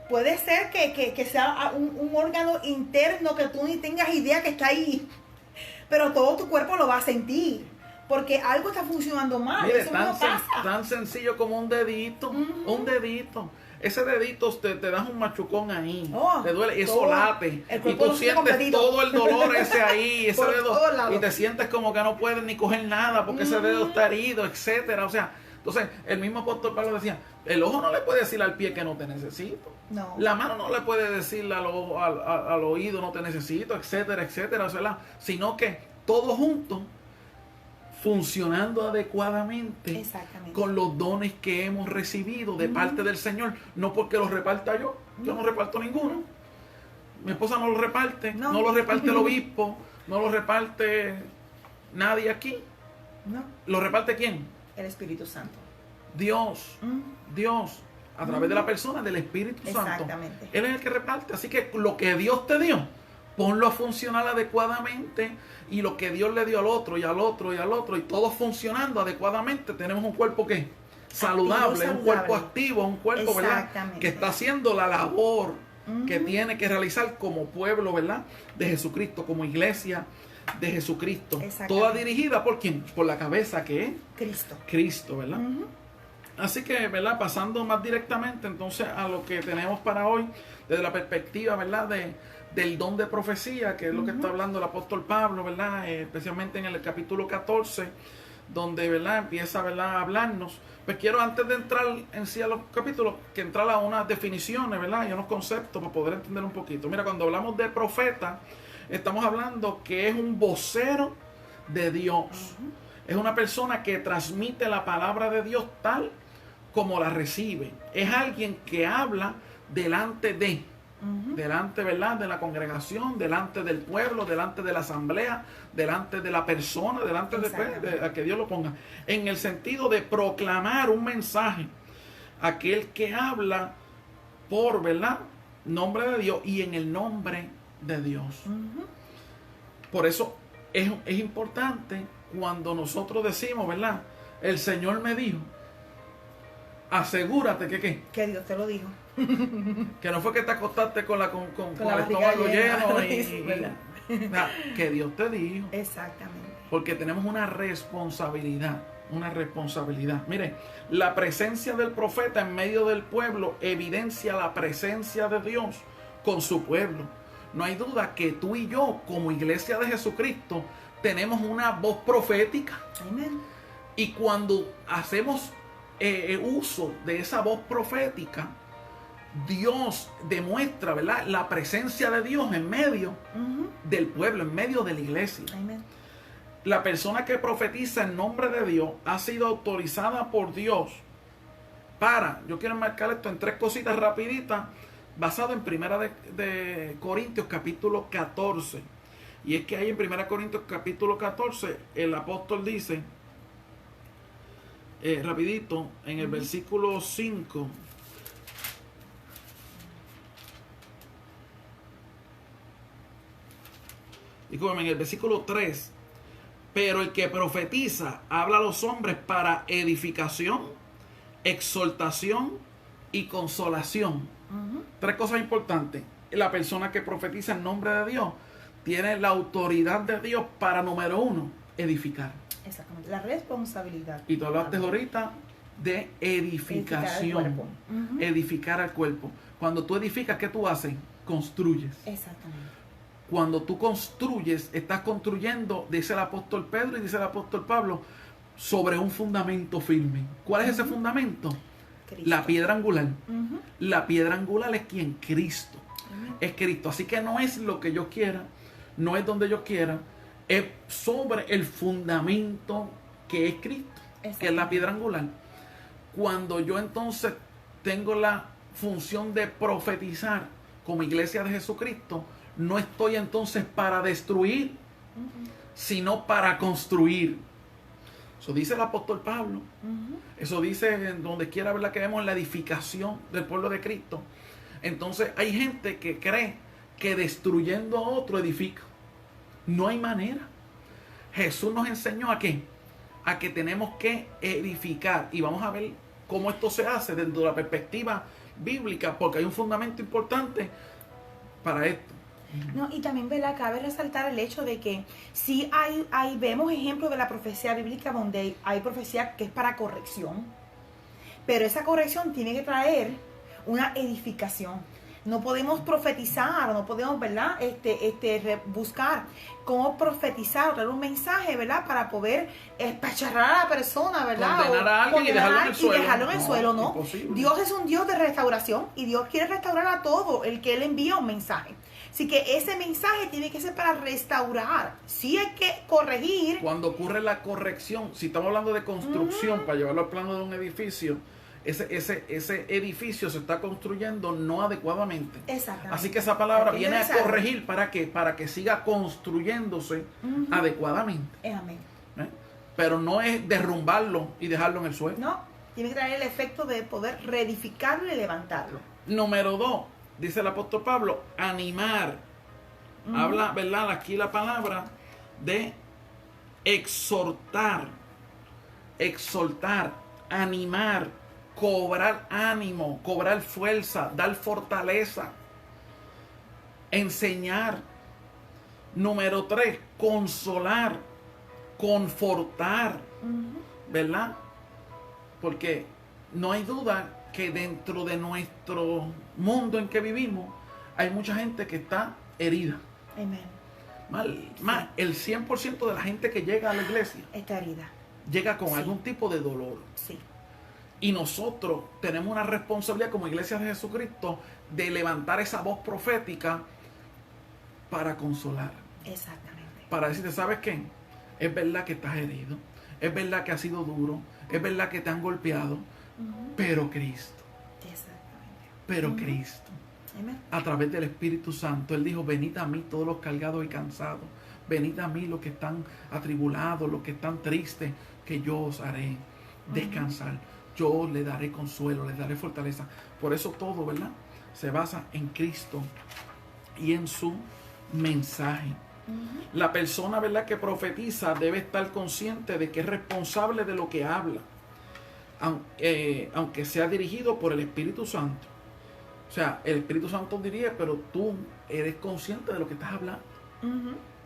Puede ser que sea un órgano interno que tú ni tengas idea que está ahí, pero todo tu cuerpo lo va a sentir, porque algo está funcionando mal. Mire, eso no pasa. Tan sencillo como un dedito, un dedito. Ese dedito te das un machucón ahí, te duele, eso late, y tú sientes todo el dolor ese ahí, ese dedo, y te sientes como que no puedes ni coger nada porque ese dedo está herido, etcétera. O sea, Entonces, el mismo apóstol Pablo decía, el ojo no le puede decir al pie que no te necesito. No. La mano no le puede decir al oído no te necesito, etcétera, etcétera. O sea, sino que todos juntos, funcionando adecuadamente con los dones que hemos recibido de parte del Señor. No porque los reparta yo no reparto ninguno. Mi esposa no lo reparte, no lo reparte el obispo, no lo reparte nadie aquí. No. ¿Lo reparte quién? El Espíritu Santo. Dios, Dios, a través de la persona del Espíritu Santo. Él es el que reparte. Así que lo que Dios te dio, ponlo a funcionar adecuadamente, y lo que Dios le dio al otro y al otro y al otro, y todos funcionando adecuadamente, tenemos un cuerpo que saludable, un cuerpo activo, un cuerpo, ¿verdad?, que está haciendo la labor que tiene que realizar como pueblo, ¿verdad?, de Jesucristo, como iglesia de Jesucristo, toda dirigida por ¿quién? Por la cabeza, que es Cristo, ¿verdad? Así que, ¿verdad?, pasando más directamente entonces a lo que tenemos para hoy, desde la perspectiva, ¿verdad?, del don de profecía, que es lo que está hablando el apóstol Pablo, ¿verdad?, especialmente en el capítulo 14, donde, ¿verdad?, empieza, ¿verdad?, a hablarnos. Pues quiero, antes de entrar en sí a los capítulos, que entrar a unas definiciones, ¿verdad?, y unos conceptos para poder entender un poquito. Mira, cuando hablamos de profeta, estamos hablando que es un vocero de Dios. Es una persona que transmite la palabra de Dios tal como la recibe. Es alguien que habla delante de, delante, ¿verdad?, de la congregación, delante del pueblo, delante de la asamblea, delante de la persona, delante de a que Dios lo ponga. En el sentido de proclamar un mensaje. Aquel que habla por, ¿verdad?, nombre de Dios y en el nombre de Dios. Por eso es importante cuando nosotros decimos, ¿verdad?, el Señor me dijo, asegúrate que Dios te lo dijo. Que no fue que te acostaste con el estómago lleno que Dios te dijo. Exactamente. Porque tenemos una responsabilidad. Mire, la presencia del profeta en medio del pueblo evidencia la presencia de Dios con su pueblo. No hay duda que tú y yo, como iglesia de Jesucristo, tenemos una voz profética. Amén. Y cuando hacemos uso de esa voz profética, Dios demuestra, ¿verdad?, la presencia de Dios en medio del pueblo, en medio de la iglesia. Amén. La persona que profetiza en nombre de Dios ha sido autorizada por Dios para, yo quiero marcar esto en 3 cositas rapiditas, basado en Primera de Corintios capítulo 14. Y es que ahí en Primera Corintios capítulo 14 el apóstol dice, rapidito, en el versículo 5, y como en el versículo 3, pero el que profetiza habla a los hombres para edificación, exhortación y consolación. 3 cosas importantes. La persona que profetiza en nombre de Dios tiene la autoridad de Dios para, número 1, edificar. Exactamente, la responsabilidad. Y tú hablaste ahorita de edificación. Edificar al cuerpo. Cuando tú edificas, ¿qué tú haces? Construyes. Exactamente. Cuando tú construyes, estás construyendo, dice el apóstol Pedro y dice el apóstol Pablo, sobre un fundamento firme. ¿Cuál es ese fundamento? Cristo. La piedra angular. La piedra angular es ¿quién? Cristo. Es Cristo. Así que no es lo que yo quiera, no es donde yo quiera, es sobre el fundamento que es Cristo, que es la piedra angular. Cuando yo entonces tengo la función de profetizar como iglesia de Jesucristo, no estoy entonces para destruir, sino para construir. Eso dice el apóstol Pablo. Eso dice en donde quiera, ¿verdad?, que vemos la edificación del pueblo de Cristo. Entonces hay gente que cree que destruyendo a otro edifica. No hay manera. Jesús nos enseñó a qué, a que tenemos que edificar. Y vamos a ver cómo esto se hace desde la perspectiva bíblica, porque hay un fundamento importante para esto. No, y también, ¿verdad?, cabe resaltar el hecho de que sí vemos ejemplos de la profecía bíblica donde hay profecía que es para corrección, pero esa corrección tiene que traer una edificación. No podemos profetizar, no podemos, ¿verdad? Buscar cómo profetizar, dar un mensaje, ¿verdad? Para poder espacharrar a la persona, ¿verdad? Condenar a alguien y dejarlo en el suelo. ¿no? Imposible. Dios es un Dios de restauración y Dios quiere restaurar a todo el que Él envía un mensaje. Así que ese mensaje tiene que ser para restaurar. Sí hay que corregir. Cuando ocurre la corrección, si estamos hablando de construcción, para llevarlo al plano de un edificio, ese edificio se está construyendo no adecuadamente. Exactamente. Así que esa palabra viene a corregir para que siga construyéndose adecuadamente. Amén. Pero no es derrumbarlo y dejarlo en el suelo. No, tiene que traer el efecto de poder reedificarlo y levantarlo. Número 2, dice el apóstol Pablo, animar. Habla, ¿verdad? Aquí la palabra de exhortar, animar, cobrar ánimo, cobrar fuerza, dar fortaleza, enseñar. Número 3, consolar, confortar, ¿verdad? Porque no hay duda que dentro de nuestro mundo en que vivimos hay mucha gente que está herida. Amén. Más el 100% de la gente que llega a la iglesia está herida. Llega con algún tipo de dolor. Sí. Y nosotros tenemos una responsabilidad como iglesia de Jesucristo de levantar esa voz profética para consolar. Exactamente. Para decirte, ¿sabes qué? Es verdad que estás herido. Es verdad que ha sido duro. Es verdad que te han golpeado. Pero Cristo. Exactamente. Pero Cristo. Amén. A través del Espíritu Santo. Él dijo, venid a mí todos los cargados y cansados. Venid a mí los que están atribulados, los que están tristes, que yo os haré descansar. Yo le daré consuelo, le daré fortaleza. Por eso todo, ¿verdad? Se basa en Cristo y en su mensaje. La persona, ¿verdad?, que profetiza debe estar consciente de que es responsable de lo que habla, aunque sea dirigido por el Espíritu Santo. O sea, el Espíritu Santo diría, pero tú eres consciente de lo que estás hablando.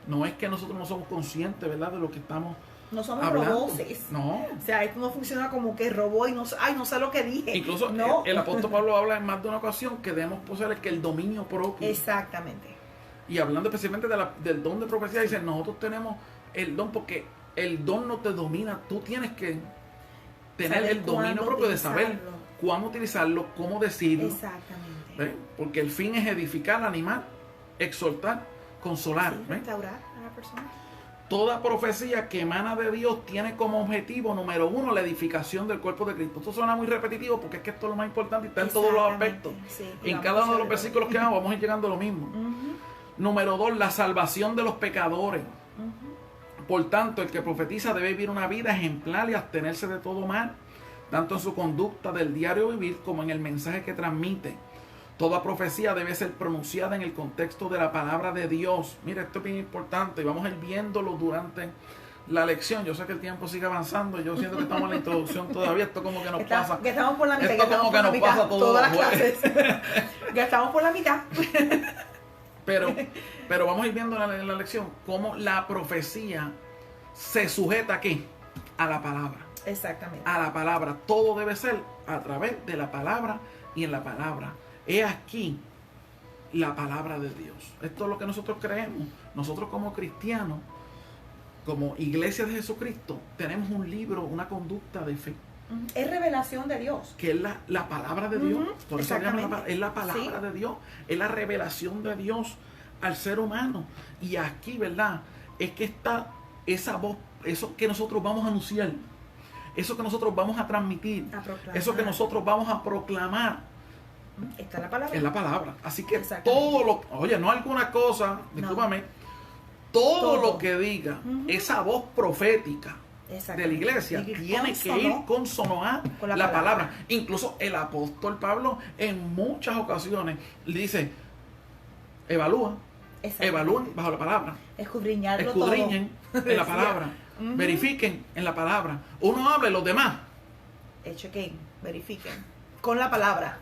No es que nosotros no somos conscientes, ¿verdad?, de lo que estamos no somos hablando. robots. No. O sea, esto no funciona como que robó y no sé lo que dije. Incluso no. el apóstol Pablo habla en más de una ocasión que debemos poseer que el dominio propio. Exactamente. Y hablando especialmente del don de profecía, dice, nosotros tenemos el don porque el don no te domina. Tú tienes que tener saber el dominio propio de saber cuándo utilizarlo, cómo decirlo. Exactamente. ¿Ves? Porque el fin es edificar, animar, exhortar, consolar. Sí, restaurar a la persona. Toda profecía que emana de Dios tiene como objetivo número 1 la edificación del cuerpo de Cristo. Esto suena muy repetitivo porque es que esto es lo más importante y está en todos los aspectos. Sí, en cada uno de los versículos que vamos a ir llegando a lo mismo. Número 2, la salvación de los pecadores. Por tanto, el que profetiza debe vivir una vida ejemplar y abstenerse de todo mal, tanto en su conducta del diario vivir como en el mensaje que transmite. Toda profecía debe ser pronunciada en el contexto de la palabra de Dios. Mira, esto es bien importante y vamos a ir viéndolo durante la lección. Yo sé que el tiempo sigue avanzando. Yo siento que estamos en la introducción todavía. Esto como que nos pasa. Que estamos por la mitad. Esto como que nos pasa todas las clases. Ya estamos por la mitad. Pero vamos a ir viendo en la lección cómo la profecía se sujeta aquí a la palabra. Exactamente. A la palabra. Todo debe ser a través de la palabra y en la palabra. He aquí la palabra de Dios. Esto es lo que nosotros creemos. Nosotros como cristianos, como iglesia de Jesucristo, tenemos un libro, una conducta de fe. Es revelación de Dios. Que es la palabra de Dios. Por eso es la palabra de Dios. Es la revelación de Dios al ser humano. Y aquí, ¿verdad? Es que está esa voz, eso que nosotros vamos a anunciar, eso que nosotros vamos a transmitir, eso que nosotros vamos a proclamar. Está la palabra. Es la palabra. Así que todo lo... Oye, no alguna cosa, discúlpame. Todo lo que diga esa voz profética de la iglesia tiene que ir consono a la palabra. Incluso el apóstol Pablo en muchas ocasiones le dice, evalúen bajo la palabra. Escudriñen en la palabra. Verifiquen en la palabra. Uno habla y los demás chequen, verifiquen con la palabra.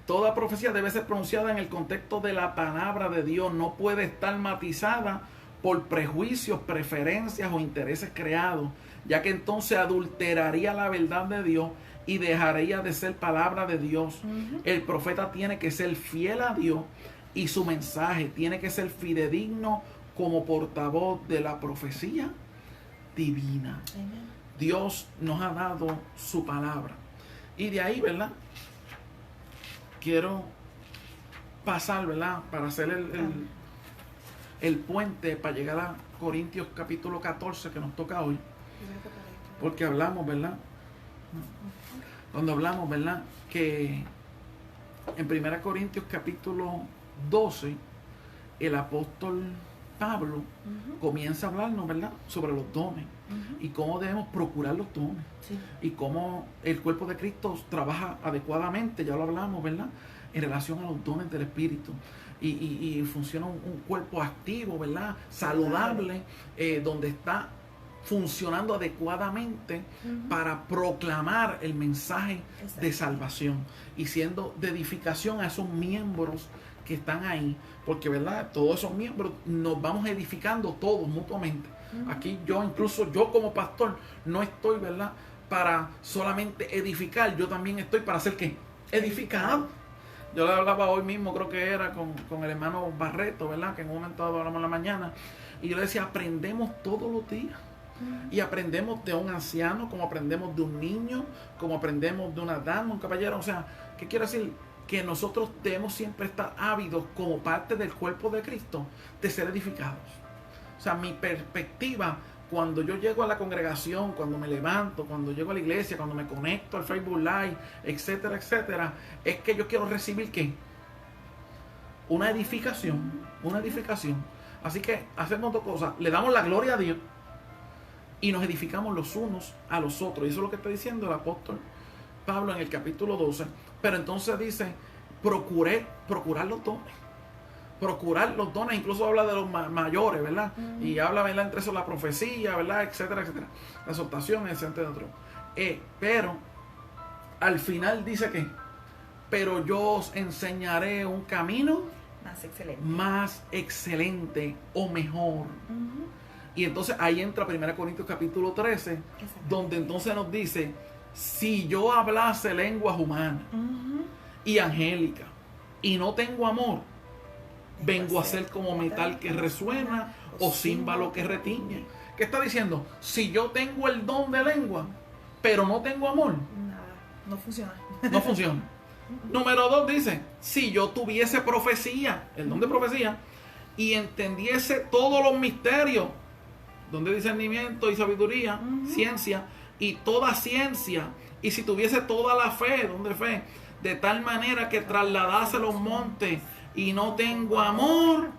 Toda profecía debe ser pronunciada en el contexto de la palabra de Dios. No puede estar matizada por prejuicios, preferencias o intereses creados, ya que entonces adulteraría la verdad de Dios y dejaría de ser palabra de Dios. El profeta tiene que ser fiel a Dios y su mensaje tiene que ser fidedigno como portavoz de la profecía divina. Dios nos ha dado su palabra. Y de ahí, ¿verdad? Quiero pasar, ¿verdad? Para hacer el puente para llegar a Corintios capítulo 14 que nos toca hoy. Porque hablamos, ¿verdad? Cuando hablamos, ¿verdad? Que en 1 Corintios capítulo 12, el apóstol Pablo comienza a hablarnos, ¿verdad? Sobre los dones y cómo debemos procurar los dones y cómo el cuerpo de Cristo trabaja adecuadamente, ya lo hablamos, ¿verdad? En relación a los dones del Espíritu y funciona un cuerpo activo, ¿verdad? Saludable, donde está funcionando adecuadamente para proclamar el mensaje de salvación y siendo de edificación a esos miembros que están ahí, porque verdad, todos esos miembros nos vamos edificando todos mutuamente. Aquí incluso yo como pastor no estoy, verdad, para solamente edificar, yo también estoy para ser ¿qué? Edificado. Yo le hablaba hoy mismo, creo que era con el hermano Barreto, verdad, que en un momento hablamos en la mañana, y yo le decía, aprendemos todos los días. Y aprendemos de un anciano, como aprendemos de un niño, como aprendemos de una dama, un caballero. O sea, ¿qué quiero decir? Que nosotros debemos siempre estar ávidos como parte del cuerpo de Cristo de ser edificados. O sea, mi perspectiva cuando yo llego a la congregación, cuando me levanto, cuando llego a la iglesia, cuando me conecto al Facebook Live, etcétera, etcétera, es que yo quiero recibir ¿qué? Una edificación, una edificación. Así que hacemos dos cosas, le damos la gloria a Dios y nos edificamos los unos a los otros. Y eso es lo que está diciendo el apóstol Pablo en el capítulo 12. Pero entonces dice, procurar los dones. Procurar los dones, incluso habla de los mayores, ¿verdad? Y habla, ¿verdad? Entre eso la profecía, ¿verdad? Etcétera, etcétera. La exhortación, etcétera, otro. Pero al final dice que, pero yo os enseñaré un camino más excelente o mejor. Y entonces ahí entra 1 Corintios capítulo 13, donde entonces nos dice, si yo hablase lenguas humanas y angélicas y no tengo amor, vengo a ser como metal que resuena o címbalo que retiñe. ¿Qué está diciendo? Si yo tengo el don de lengua, pero no tengo amor, nada, no funciona. No funciona. Número 2 dice, si yo tuviese profecía, el don de profecía, y entendiese todos los misterios, don de discernimiento y sabiduría, ciencia, y toda ciencia, y si tuviese toda la fe, don de fe, de tal manera que trasladase los montes, y no tengo amor,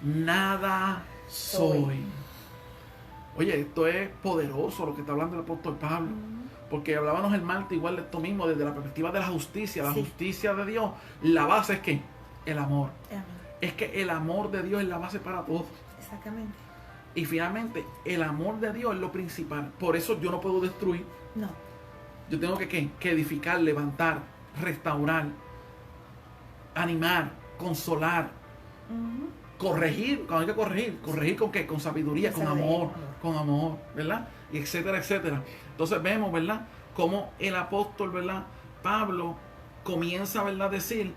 nada soy. Oye, esto es poderoso lo que está hablando el apóstol Pablo. Porque hablábamos el martes igual de esto mismo, desde la perspectiva de la justicia. La justicia de Dios, la base es ¿qué? El amor. Es que el amor de Dios es la base para todo. Exactamente. Y finalmente, el amor de Dios es lo principal. Por eso yo no puedo destruir. No. Yo tengo que edificar, levantar, restaurar, animar, consolar, corregir. Cuando hay que corregir con qué, con sabiduría, con amor, ¿verdad? Y etcétera, etcétera. Entonces vemos, ¿verdad? Cómo el apóstol, ¿verdad? Pablo comienza, ¿verdad? A decir,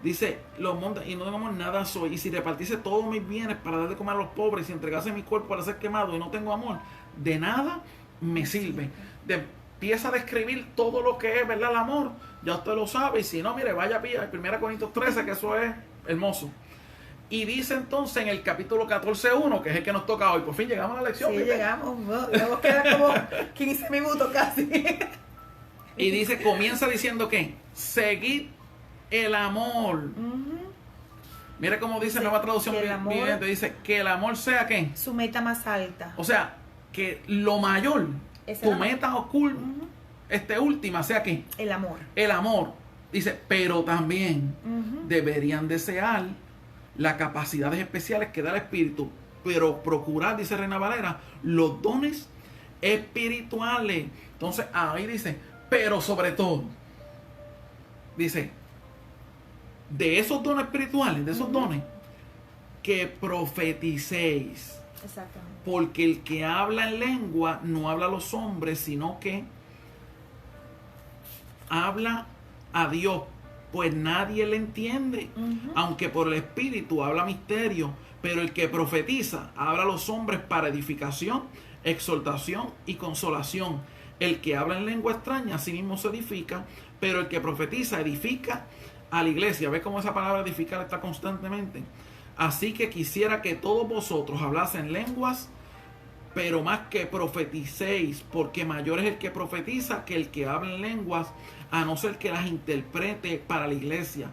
dice, los montes, y no tenemos nada soy, y si repartiese todos mis bienes para dar de comer a los pobres, y si entregase mi cuerpo para ser quemado y no tengo amor, de nada me sirve. Empieza a describir todo lo que es, ¿verdad? El amor, ya usted lo sabe, y si no, mire, vaya a 1 Corintios 13, que eso es hermoso. Y dice entonces en el capítulo 14:1, que es el que nos toca hoy, por fin llegamos a la lección. Sí, llegamos, nos queda como 15 minutos casi. Y dice, comienza diciendo que seguid el amor. Mira cómo dice Nueva Traducción Viviente, dice que el amor sea ¿qué? Su meta más alta. O sea, que lo mayor, tu meta oculta, última sea ¿qué? El amor. El amor. Dice, pero también deberían desear las capacidades especiales que da el Espíritu, pero procurar, dice Reina Valera, los dones espirituales. Entonces ahí dice, pero sobre todo, dice, de esos dones espirituales, de esos dones, que profeticéis. Exactamente. Porque el que habla en lengua no habla a los hombres, sino que habla a Dios, pues nadie le entiende. Aunque por el Espíritu habla misterio, pero el que profetiza habla a los hombres para edificación, exhortación y consolación. El que habla en lengua extraña a sí mismo se edifica, pero el que profetiza edifica a la iglesia. ¿Ves cómo esa palabra edificar está constantemente? Así que quisiera que todos vosotros hablasen lenguas, pero más que profeticéis, porque mayor es el que profetiza que el que habla en lenguas, a no ser que las interprete para la iglesia,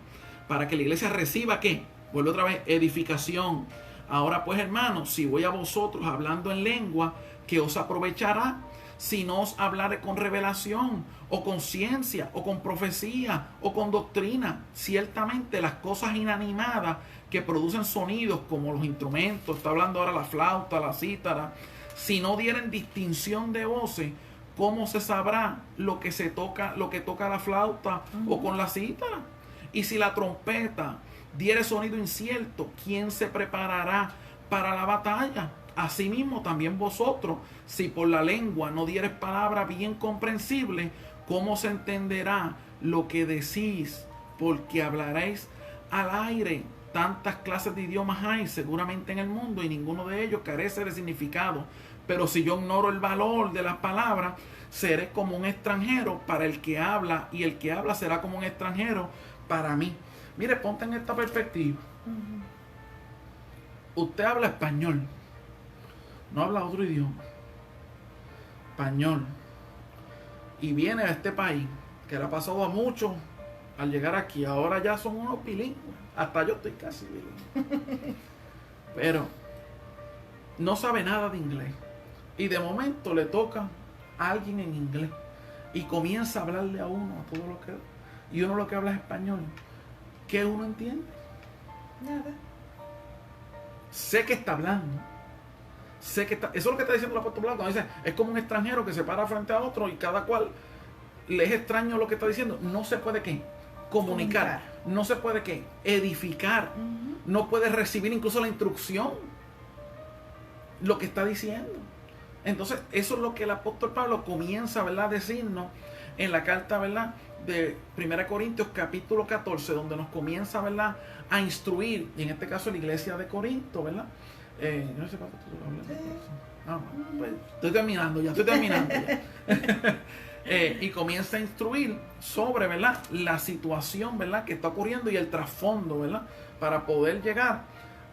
para que la iglesia reciba, ¿qué? Vuelve otra vez, edificación. Ahora pues, hermanos, si voy a vosotros hablando en lengua, ¿qué os aprovechará? Si no os hablaré con revelación, o con ciencia, o con profecía, o con doctrina. Ciertamente las cosas inanimadas que producen sonidos, como los instrumentos, está hablando ahora la flauta, la cítara, si no dieren distinción de voces, ¿cómo se sabrá lo que toca la flauta o con la cítara? Y si la trompeta diere sonido incierto, ¿quién se preparará para la batalla? Asimismo también vosotros, si por la lengua no dieres palabra bien comprensible, ¿cómo se entenderá lo que decís? Porque hablaréis al aire. Tantas clases de idiomas hay seguramente en el mundo y ninguno de ellos carece de significado. Pero si yo ignoro el valor de las palabras, seré como un extranjero para el que habla, y el que habla será como un extranjero para mí. Mire, ponte en esta perspectiva. Usted habla español, no habla otro idioma, español, y viene a este país, que le ha pasado a muchos al llegar aquí. Ahora ya son unos bilingües, hasta yo estoy casi bilingüe, pero no sabe nada de inglés, y de momento le toca a alguien en inglés y comienza a hablarle a uno a todo lo que, y uno lo que habla es español. ¿Qué uno entiende? Nada. Sé que está hablando, sé que está, eso es lo que está diciendo el apóstol Pablo cuando dice, es como un extranjero que se para frente a otro y cada cual le es extraño lo que está diciendo. No se puede, ¿qué? Comunicar. No se puede, ¿qué? Edificar. No puede recibir incluso la instrucción, lo que está diciendo. Entonces eso es lo que el apóstol Pablo comienza, ¿verdad?, a decirnos en la carta, ¿verdad?, de 1 Corintios capítulo 14, donde nos comienza, ¿verdad?, a instruir, y en este caso la iglesia de Corinto, ¿verdad? Yo no sé cuánto tú hablas. Pues, estoy terminando ya. Y comienza a instruir sobre, ¿verdad?, la situación, ¿verdad?, que está ocurriendo y el trasfondo, ¿verdad?, para poder llegar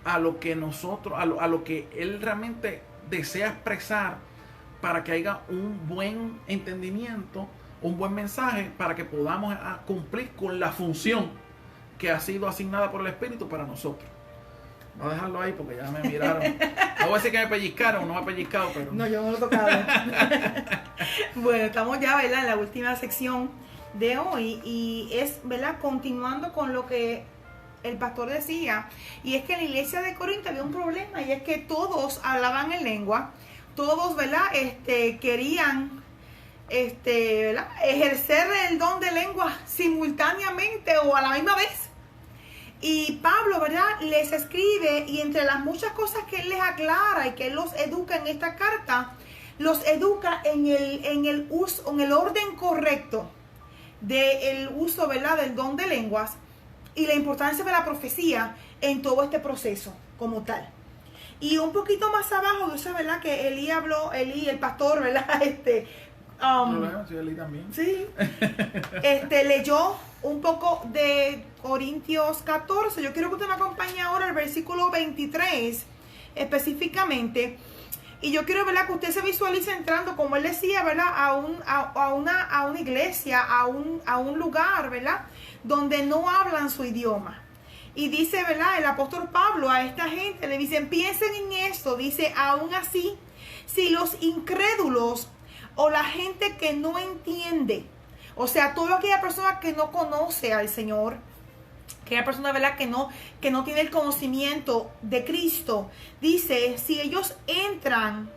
a lo que nosotros, a lo que él realmente desea expresar, para que haya un buen entendimiento, un buen mensaje, para que podamos cumplir con la función que ha sido asignada por el Espíritu para nosotros. Voy a dejarlo ahí porque ya me miraron. No voy a decir que me pellizcaron, no me ha pellizcado, pero... No, yo no lo he tocado. Bueno, estamos ya, ¿verdad?, en la última sección de hoy, y es, ¿verdad?, continuando con lo que el pastor decía, y es que en la iglesia de Corinto había un problema, y es que todos hablaban en lengua, todos, ¿verdad?, querían ¿verdad?, ejercer el don de lengua simultáneamente o a la misma vez. Y Pablo, ¿verdad?, les escribe, y entre las muchas cosas que él les aclara y que él los educa en esta carta, los educa en el uso, en el orden correcto del uso, ¿verdad?, del don de lenguas, y la importancia de la profecía en todo este proceso como tal. Y un poquito más abajo, yo sé, ¿verdad?, que Eli habló, el pastor, ¿verdad?, sí, Eli también. Sí. Leyó un poco de Corintios 14. Yo quiero que usted me acompañe ahora al versículo 23 específicamente. Y yo quiero, ¿verdad?, que usted se visualice entrando, como él decía, ¿verdad?, a una iglesia, a un lugar, ¿verdad?, donde no hablan su idioma. Y dice, ¿verdad?, el apóstol Pablo a esta gente, le dicen, piensen en esto. Dice, aún así, si los incrédulos o la gente que no entiende, o sea, toda aquella persona que no conoce al Señor, aquella persona, ¿verdad?, que no tiene el conocimiento de Cristo, dice, si ellos entran,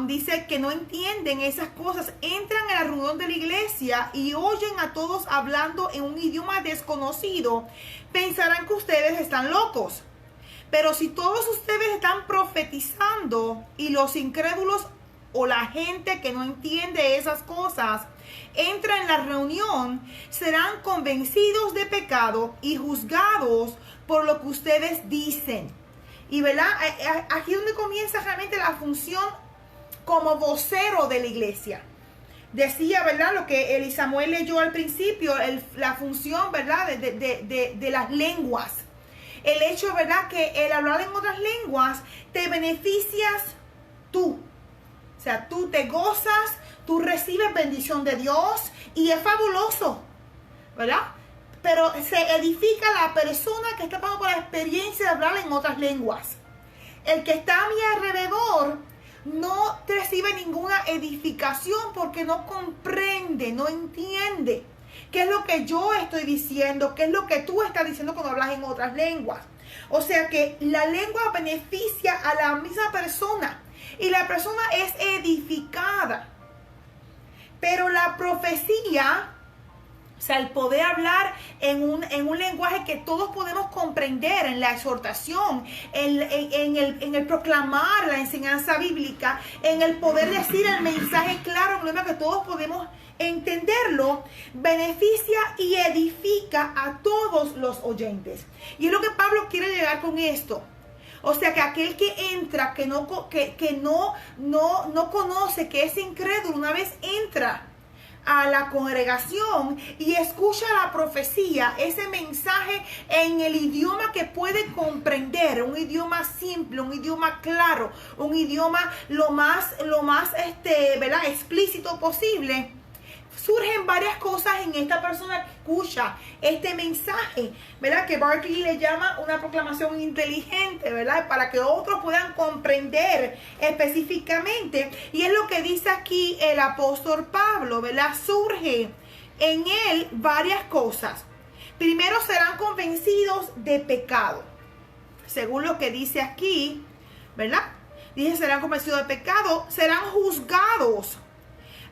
dice que no entienden esas cosas, entran a la reunión de la iglesia y oyen a todos hablando en un idioma desconocido, pensarán que ustedes están locos. Pero si todos ustedes están profetizando y los incrédulos o la gente que no entiende esas cosas entra en la reunión, serán convencidos de pecado y juzgados por lo que ustedes dicen. Y verdad, aquí es donde comienza realmente la función como vocero de la iglesia. Decía, ¿verdad? Lo que Eli Samuel leyó al principio, la función, ¿verdad? De las lenguas. El hecho, ¿verdad? Que el hablar en otras lenguas te beneficias tú. O sea, tú te gozas, tú recibes bendición de Dios y es fabuloso, ¿verdad? Pero se edifica la persona que está pasando por la experiencia de hablar en otras lenguas. El que está a mi alrededor no recibe ninguna edificación porque no comprende, no entiende qué es lo que yo estoy diciendo, qué es lo que tú estás diciendo cuando hablas en otras lenguas. O sea que la lengua beneficia a la misma persona y la persona es edificada. Pero la profecía, o sea, el poder hablar en un lenguaje que todos podemos comprender, en la exhortación, en el proclamar la enseñanza bíblica, en el poder decir el mensaje claro, que todos podemos entenderlo, beneficia y edifica a todos los oyentes. Y es lo que Pablo quiere llegar con esto. O sea que aquel que entra, que no conoce, que es incrédulo, una vez entra a la congregación y escucha la profecía, ese mensaje en el idioma que puede comprender, un idioma simple, un idioma claro, un idioma lo más ¿verdad? Explícito posible. Surgen varias cosas en esta persona que escucha este mensaje, ¿verdad? Que Barclay le llama una proclamación inteligente, ¿verdad? Para que otros puedan comprender específicamente. Y es lo que dice aquí el apóstol Pablo, ¿verdad? Surge en él varias cosas. Primero, serán convencidos de pecado. Según lo que dice aquí, ¿verdad? Dice, serán convencidos de pecado, serán juzgados.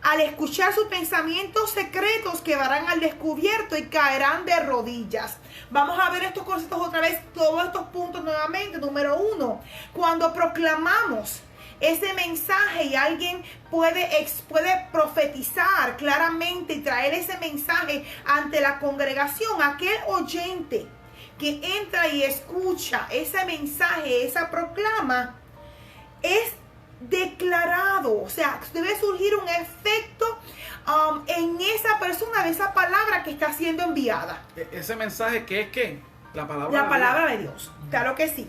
Al escuchar sus pensamientos secretos quedarán al descubierto y caerán de rodillas. Vamos a ver estos conceptos otra vez, todos estos puntos nuevamente. Número 1, cuando proclamamos ese mensaje y alguien puede profetizar claramente y traer ese mensaje ante la congregación, aquel oyente que entra y escucha ese mensaje, esa proclama, es declarado, o sea, debe surgir un efecto en esa persona de esa palabra que está siendo enviada. Ese mensaje que es ¿qué? La palabra de Dios. Claro que sí.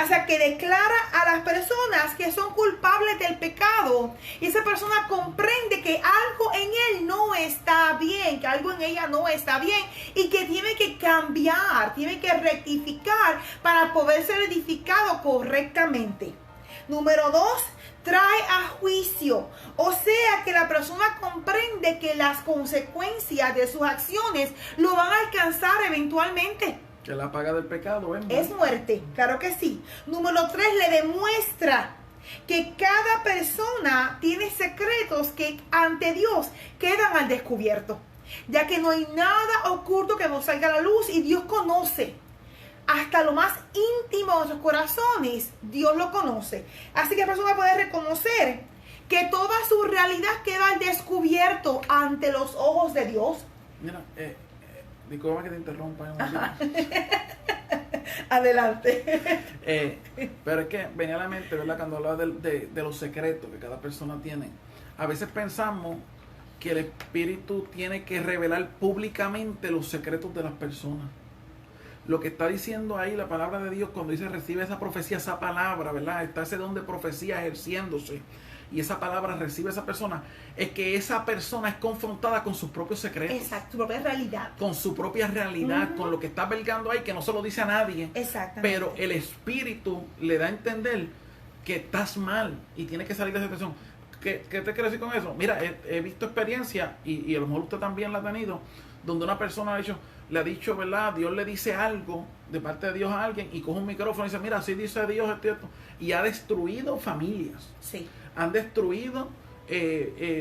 O sea, que declara a las personas que son culpables del pecado y esa persona comprende que algo en él no está bien, que algo en ella no está bien y que tiene que cambiar, tiene que rectificar para poder ser edificado correctamente. Número 2, trae a juicio. O sea que la persona comprende que las consecuencias de sus acciones lo van a alcanzar eventualmente. Que la paga del pecado es muerte, claro que sí. Número 3, le demuestra que cada persona tiene secretos que ante Dios quedan al descubierto, ya que no hay nada oculto que no salga a la luz y Dios conoce. Hasta lo más íntimo de nuestros corazones, Dios lo conoce. Así que la persona puede reconocer que toda su realidad queda al descubierto ante los ojos de Dios. Mira, disculpa que te interrumpa. Adelante. Pero es que venía a la mente, ¿verdad? Cuando hablaba de los secretos que cada persona tiene. A veces pensamos que el Espíritu tiene que revelar públicamente los secretos de las personas. Lo que está diciendo ahí la palabra de Dios cuando dice recibe esa profecía, esa palabra, ¿verdad? Está ese don de profecía ejerciéndose y esa palabra recibe a esa persona, es que esa persona es confrontada con sus propios secretos. Exacto, su propia realidad. Con su propia realidad, con lo que está albergando ahí, que no se lo dice a nadie. Exactamente. Pero el Espíritu le da a entender que estás mal y tienes que salir de esa situación. ¿Qué te quiero decir con eso? Mira, he visto experiencia y a lo mejor usted también la ha tenido, donde una persona le ha dicho, ¿verdad? Dios le dice algo de parte de Dios a alguien y coge un micrófono y dice, mira, así dice Dios, esto. Y ha destruido familias. Sí. Han destruido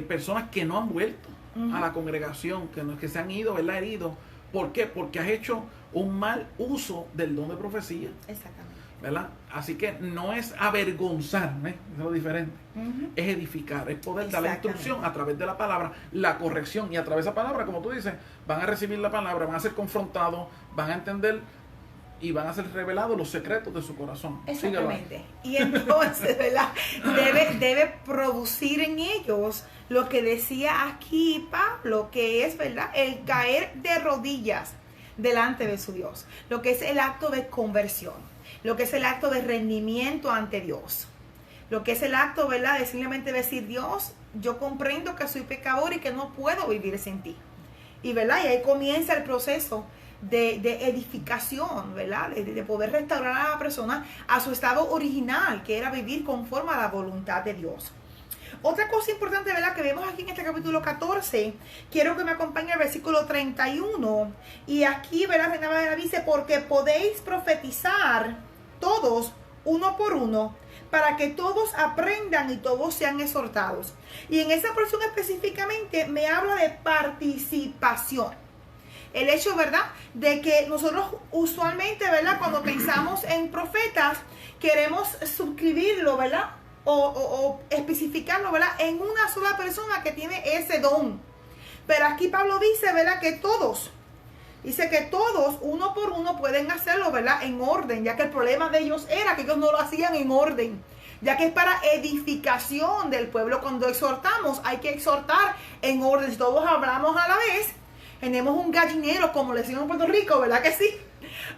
personas que no han vuelto a la congregación, que se han ido, ¿verdad? Heridos. ¿Por qué? Porque has hecho un mal uso del don de profecía. Exactamente. ¿verdad? Así que no es avergonzar, ¿eh? Es lo diferente, es edificar, es poder dar la instrucción a través de la palabra, la corrección, y a través de esa palabra, como tú dices, van a recibir la palabra, van a ser confrontados, van a entender y van a ser revelados los secretos de su corazón. Exactamente. Y entonces, ¿verdad? Debe producir en ellos lo que decía aquí Pablo, que es, ¿verdad?, el caer de rodillas delante de su Dios, lo que es el acto de conversión, lo que es el acto de rendimiento ante Dios, lo que es el acto, ¿verdad?, de simplemente decir: Dios, yo comprendo que soy pecador y que no puedo vivir sin ti. Y, ¿verdad?, y ahí comienza el proceso de edificación, ¿verdad?, de poder restaurar a la persona a su estado original, que era vivir conforme a la voluntad de Dios. Otra cosa importante, ¿verdad?, que vemos aquí en este capítulo 14, quiero que me acompañe el versículo 31, y aquí, ¿verdad?, Reina Valera dice: porque podéis profetizar todos uno por uno, para que todos aprendan y todos sean exhortados. Y en esa porción específicamente me habla de participación. El hecho, ¿verdad?, de que nosotros usualmente, ¿verdad?, cuando pensamos en profetas, queremos suscribirlo, ¿verdad?, o especificarlo, ¿verdad?, en una sola persona que tiene ese don. Pero aquí Pablo dice, ¿verdad?, que todos, uno por uno, pueden hacerlo, ¿verdad?, en orden, ya que el problema de ellos era que ellos no lo hacían en orden, ya que es para edificación del pueblo. Cuando exhortamos, hay que exhortar en orden. Si todos hablamos a la vez, tenemos un gallinero, como le decimos en Puerto Rico, ¿verdad que sí?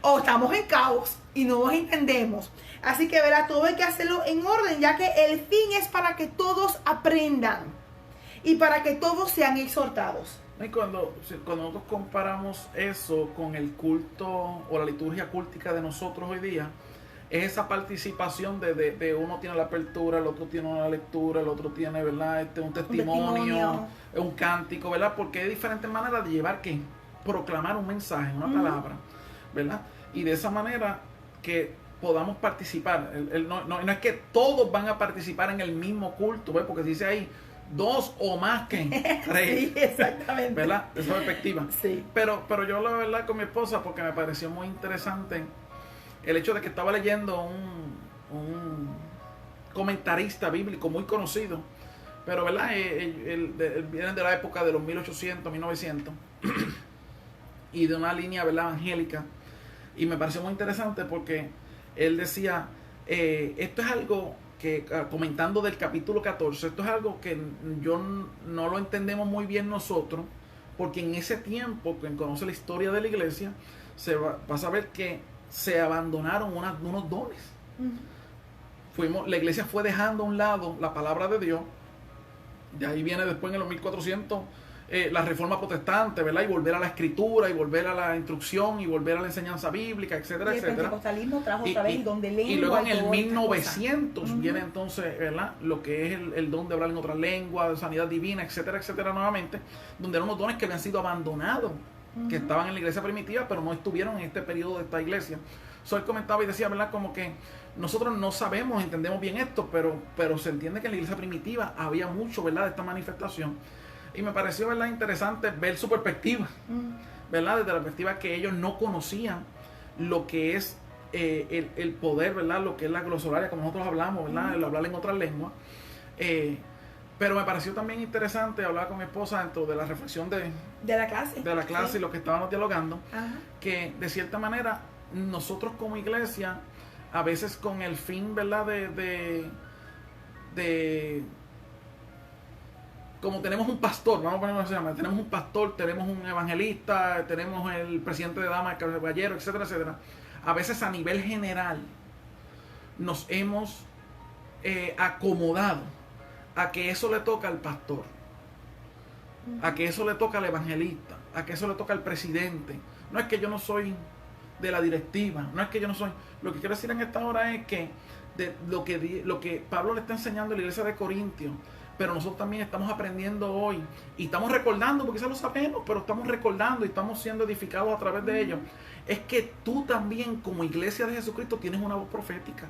O estamos en caos y no nos entendemos. Así que, ¿verdad?, todo hay que hacerlo en orden, ya que el fin es para que todos aprendan y para que todos sean exhortados. Y cuando nosotros comparamos eso con el culto o la liturgia cultica de nosotros hoy día, es esa participación de uno tiene la apertura, el otro tiene una lectura, el otro tiene, ¿verdad?, un testimonio, un cántico, ¿verdad? Porque hay diferentes maneras de llevar, que proclamar un mensaje, una palabra, ¿verdad? Y de esa manera que podamos participar. No es que todos van a participar en el mismo culto, ¿ves? Porque dice ahí: dos o más que tres. Sí, exactamente. ¿Verdad? De esa perspectiva. Sí. Pero yo la verdad con mi esposa, porque me pareció muy interesante el hecho de que estaba leyendo un comentarista bíblico muy conocido, pero, ¿verdad?, él viene de la época de los 1800, 1900, y de una línea, ¿verdad?, evangélica, y me pareció muy interesante porque él decía, esto es algo que, comentando del capítulo 14, esto es algo que yo no lo entendemos muy bien nosotros, porque en ese tiempo, quien conoce la historia de la iglesia, va a saber que se abandonaron unos dones. La iglesia fue dejando a un lado la palabra de Dios. De ahí viene después, en los 1400, la reforma protestante, ¿verdad? Y volver a la escritura, y volver a la instrucción, y volver a la enseñanza bíblica, etcétera, y el etcétera. pentecostalismo trajo otra vez donde lengua. Y luego en el 1900 viene entonces, ¿verdad?, lo que es el don de hablar en otra lengua, de sanidad divina, etcétera, etcétera, nuevamente, donde eran unos dones que habían sido abandonados, que estaban en la iglesia primitiva, pero no estuvieron en este periodo de esta iglesia. Él comentaba y decía, ¿verdad?, como que nosotros no sabemos, entendemos bien esto, pero se entiende que en la iglesia primitiva había mucho, ¿verdad?, de esta manifestación. Y me pareció, ¿verdad?, interesante ver su perspectiva, ¿verdad?, desde la perspectiva que ellos no conocían lo que es el poder, ¿verdad?, lo que es la glosolaria, como nosotros hablamos, ¿verdad?, el hablar en otras lenguas. Pero me pareció también interesante hablar con mi esposa dentro de la reflexión de la clase, sí, y lo que estábamos dialogando, que de cierta manera nosotros como iglesia, a veces con el fin, ¿verdad?, de como tenemos un pastor, vamos a ponerlo así, tenemos un pastor, tenemos un evangelista, tenemos el presidente de damas, el caballero, etcétera, etcétera. A veces a nivel general nos hemos acomodado a que eso le toca al pastor, a que eso le toca al evangelista, a que eso le toca al presidente. No es que yo no soy de la directiva, no es que yo no soy. Lo que quiero decir en esta hora es que lo que Pablo le está enseñando a la iglesia de Corintios, pero nosotros también estamos aprendiendo hoy y estamos recordando, porque ya lo sabemos, pero estamos recordando y estamos siendo edificados a través de ellos. Es que tú también, como iglesia de Jesucristo, tienes una voz profética.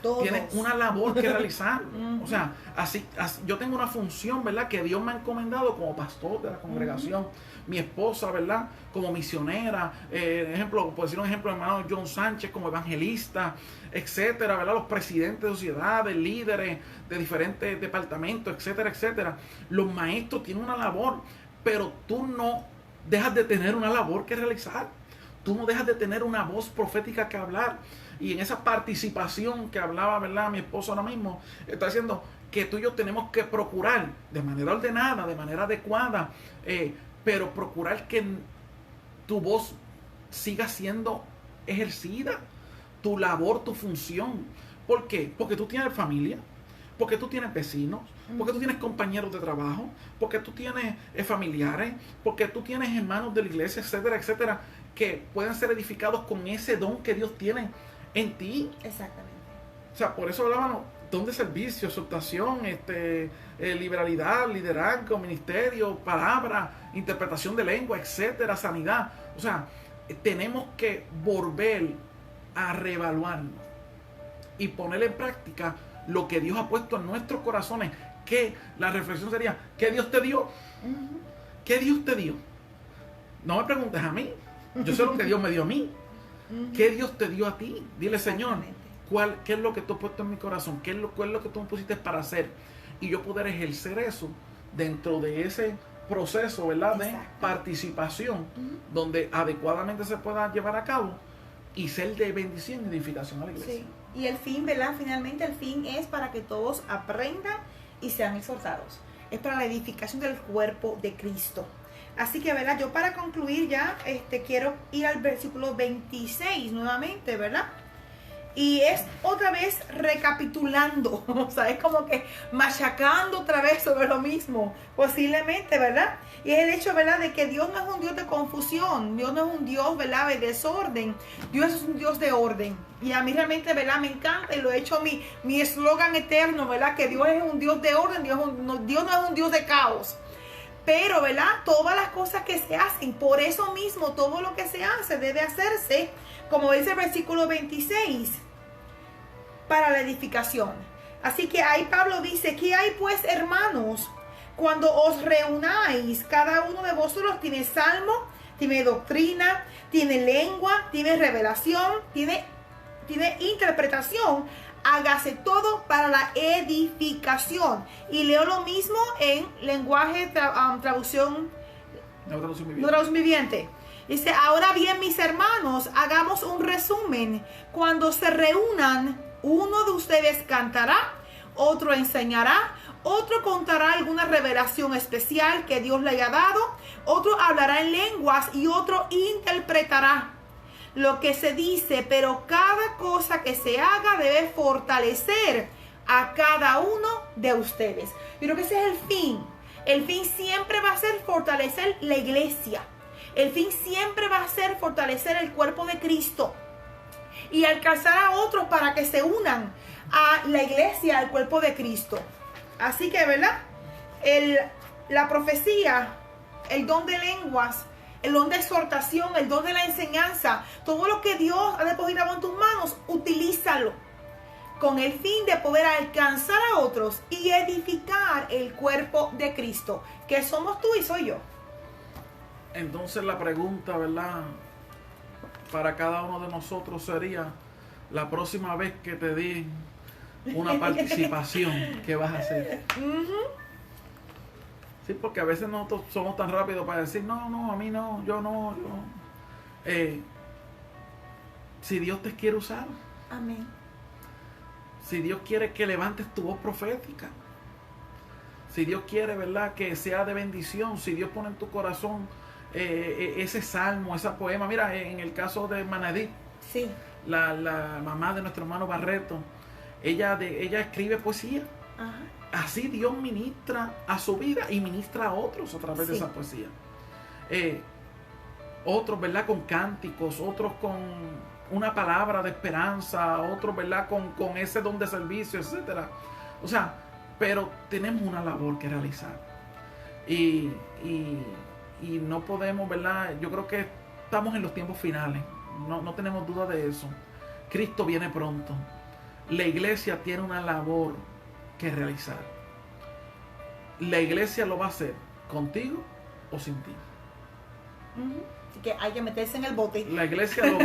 tienen una labor que realizar. O sea, así, yo tengo una función, ¿verdad?, que Dios me ha encomendado como pastor de la congregación. Mi esposa, ¿verdad?, como misionera. Ejemplo, por decir un ejemplo, el hermano John Sánchez como evangelista, etcétera, ¿verdad?, los presidentes de sociedades, líderes de diferentes departamentos, etcétera, etcétera. Los maestros tienen una labor, pero tú no dejas de tener una labor que realizar. Tú no dejas de tener una voz profética que hablar. Y en esa participación que hablaba, ¿verdad?, mi esposo ahora mismo, está diciendo que tú y yo tenemos que procurar de manera ordenada, de manera adecuada, pero procurar que tu voz siga siendo ejercida, tu labor, tu función. ¿Por qué? Porque tú tienes familia, porque tú tienes vecinos, porque tú tienes compañeros de trabajo, porque tú tienes familiares, porque tú tienes hermanos de la iglesia, etcétera, etcétera, que pueden ser edificados con ese don que Dios tiene en ti. Exactamente. O sea, por eso hablábamos don de servicio, exhortación, liberalidad, liderazgo, ministerio, palabra, interpretación de lengua, etcétera, sanidad. O sea, tenemos que volver a reevaluarnos y poner en práctica lo que Dios ha puesto en nuestros corazones. Que la reflexión sería, ¿qué Dios te dio? ¿Qué Dios te dio? No me preguntes a mí. Yo sé lo que Dios me dio a mí. ¿Qué Dios te dio a ti? Dile, Señor, ¿qué es lo que tú has puesto en mi corazón? ¿Cuál es lo que tú me pusiste para hacer? Y yo poder ejercer eso dentro de ese proceso, ¿verdad?, de participación, donde adecuadamente se pueda llevar a cabo y ser de bendición y edificación a la iglesia. Sí. Y el fin, ¿verdad? Finalmente el fin es para que todos aprendan y sean exhortados. Es para la edificación del cuerpo de Cristo. Así que, ¿verdad? Yo para concluir ya, quiero ir al versículo 26 nuevamente, ¿verdad? Y es otra vez recapitulando, o sea, es como que machacando otra vez sobre lo mismo, posiblemente, ¿verdad? Y es el hecho, ¿verdad?, de que Dios no es un Dios de confusión, Dios no es un Dios, ¿verdad?, de desorden, Dios es un Dios de orden. Y a mí realmente, ¿verdad?, me encanta y lo he hecho mi eslogan eterno, ¿verdad?, que Dios es un Dios de orden, Dios no es un Dios de caos. Pero, ¿verdad?, todas las cosas que se hacen, por eso mismo, todo lo que se hace debe hacerse, como dice el versículo 26, para la edificación. Así que ahí Pablo dice, ¿qué hay pues, hermanos? Cuando os reunáis, cada uno de vosotros tiene salmo, tiene doctrina, tiene lengua, tiene revelación, tiene interpretación. Hágase todo para la edificación. Y leo lo mismo en lenguaje, traducción viviente. Dice, ahora bien, mis hermanos, hagamos un resumen. Cuando se reúnan, uno de ustedes cantará, otro enseñará, otro contará alguna revelación especial que Dios le haya dado, otro hablará en lenguas y otro interpretará lo que se dice, pero cada cosa que se haga debe fortalecer a cada uno de ustedes. Yo creo que ese es el fin. El fin siempre va a ser fortalecer la iglesia. El fin siempre va a ser fortalecer el cuerpo de Cristo y alcanzar a otros para que se unan a la iglesia, al cuerpo de Cristo. Así que, ¿verdad? La profecía, el don de lenguas, el don de exhortación, el don de la enseñanza, todo lo que Dios ha depositado en tus manos, utilízalo con el fin de poder alcanzar a otros y edificar el cuerpo de Cristo, que somos tú y soy yo. Entonces la pregunta, ¿verdad?, para cada uno de nosotros sería, la próxima vez que te den una participación, ¿qué vas a hacer? Sí, porque a veces nosotros somos tan rápidos para decir, no, a mí no, yo no. Si Dios te quiere usar. Amén. Si Dios quiere que levantes tu voz profética. Si Dios quiere, ¿verdad?, que sea de bendición. Si Dios pone en tu corazón ese salmo, ese poema. Mira, en el caso de Manadí, sí, la mamá de nuestro hermano Barreto, ella escribe poesía. Ajá. Así Dios ministra a su vida y ministra a otros a través de esa poesía. Otros, ¿verdad?, con cánticos, otros con una palabra de esperanza, otros, ¿verdad?, con ese don de servicio, etcétera. O sea, pero tenemos una labor que realizar. Y no podemos, ¿verdad? Yo creo que estamos en los tiempos finales. No tenemos duda de eso. Cristo viene pronto. la iglesia tiene una labor que realizar. La iglesia lo va a hacer contigo o sin ti. Así que hay que meterse en el bote. La iglesia lo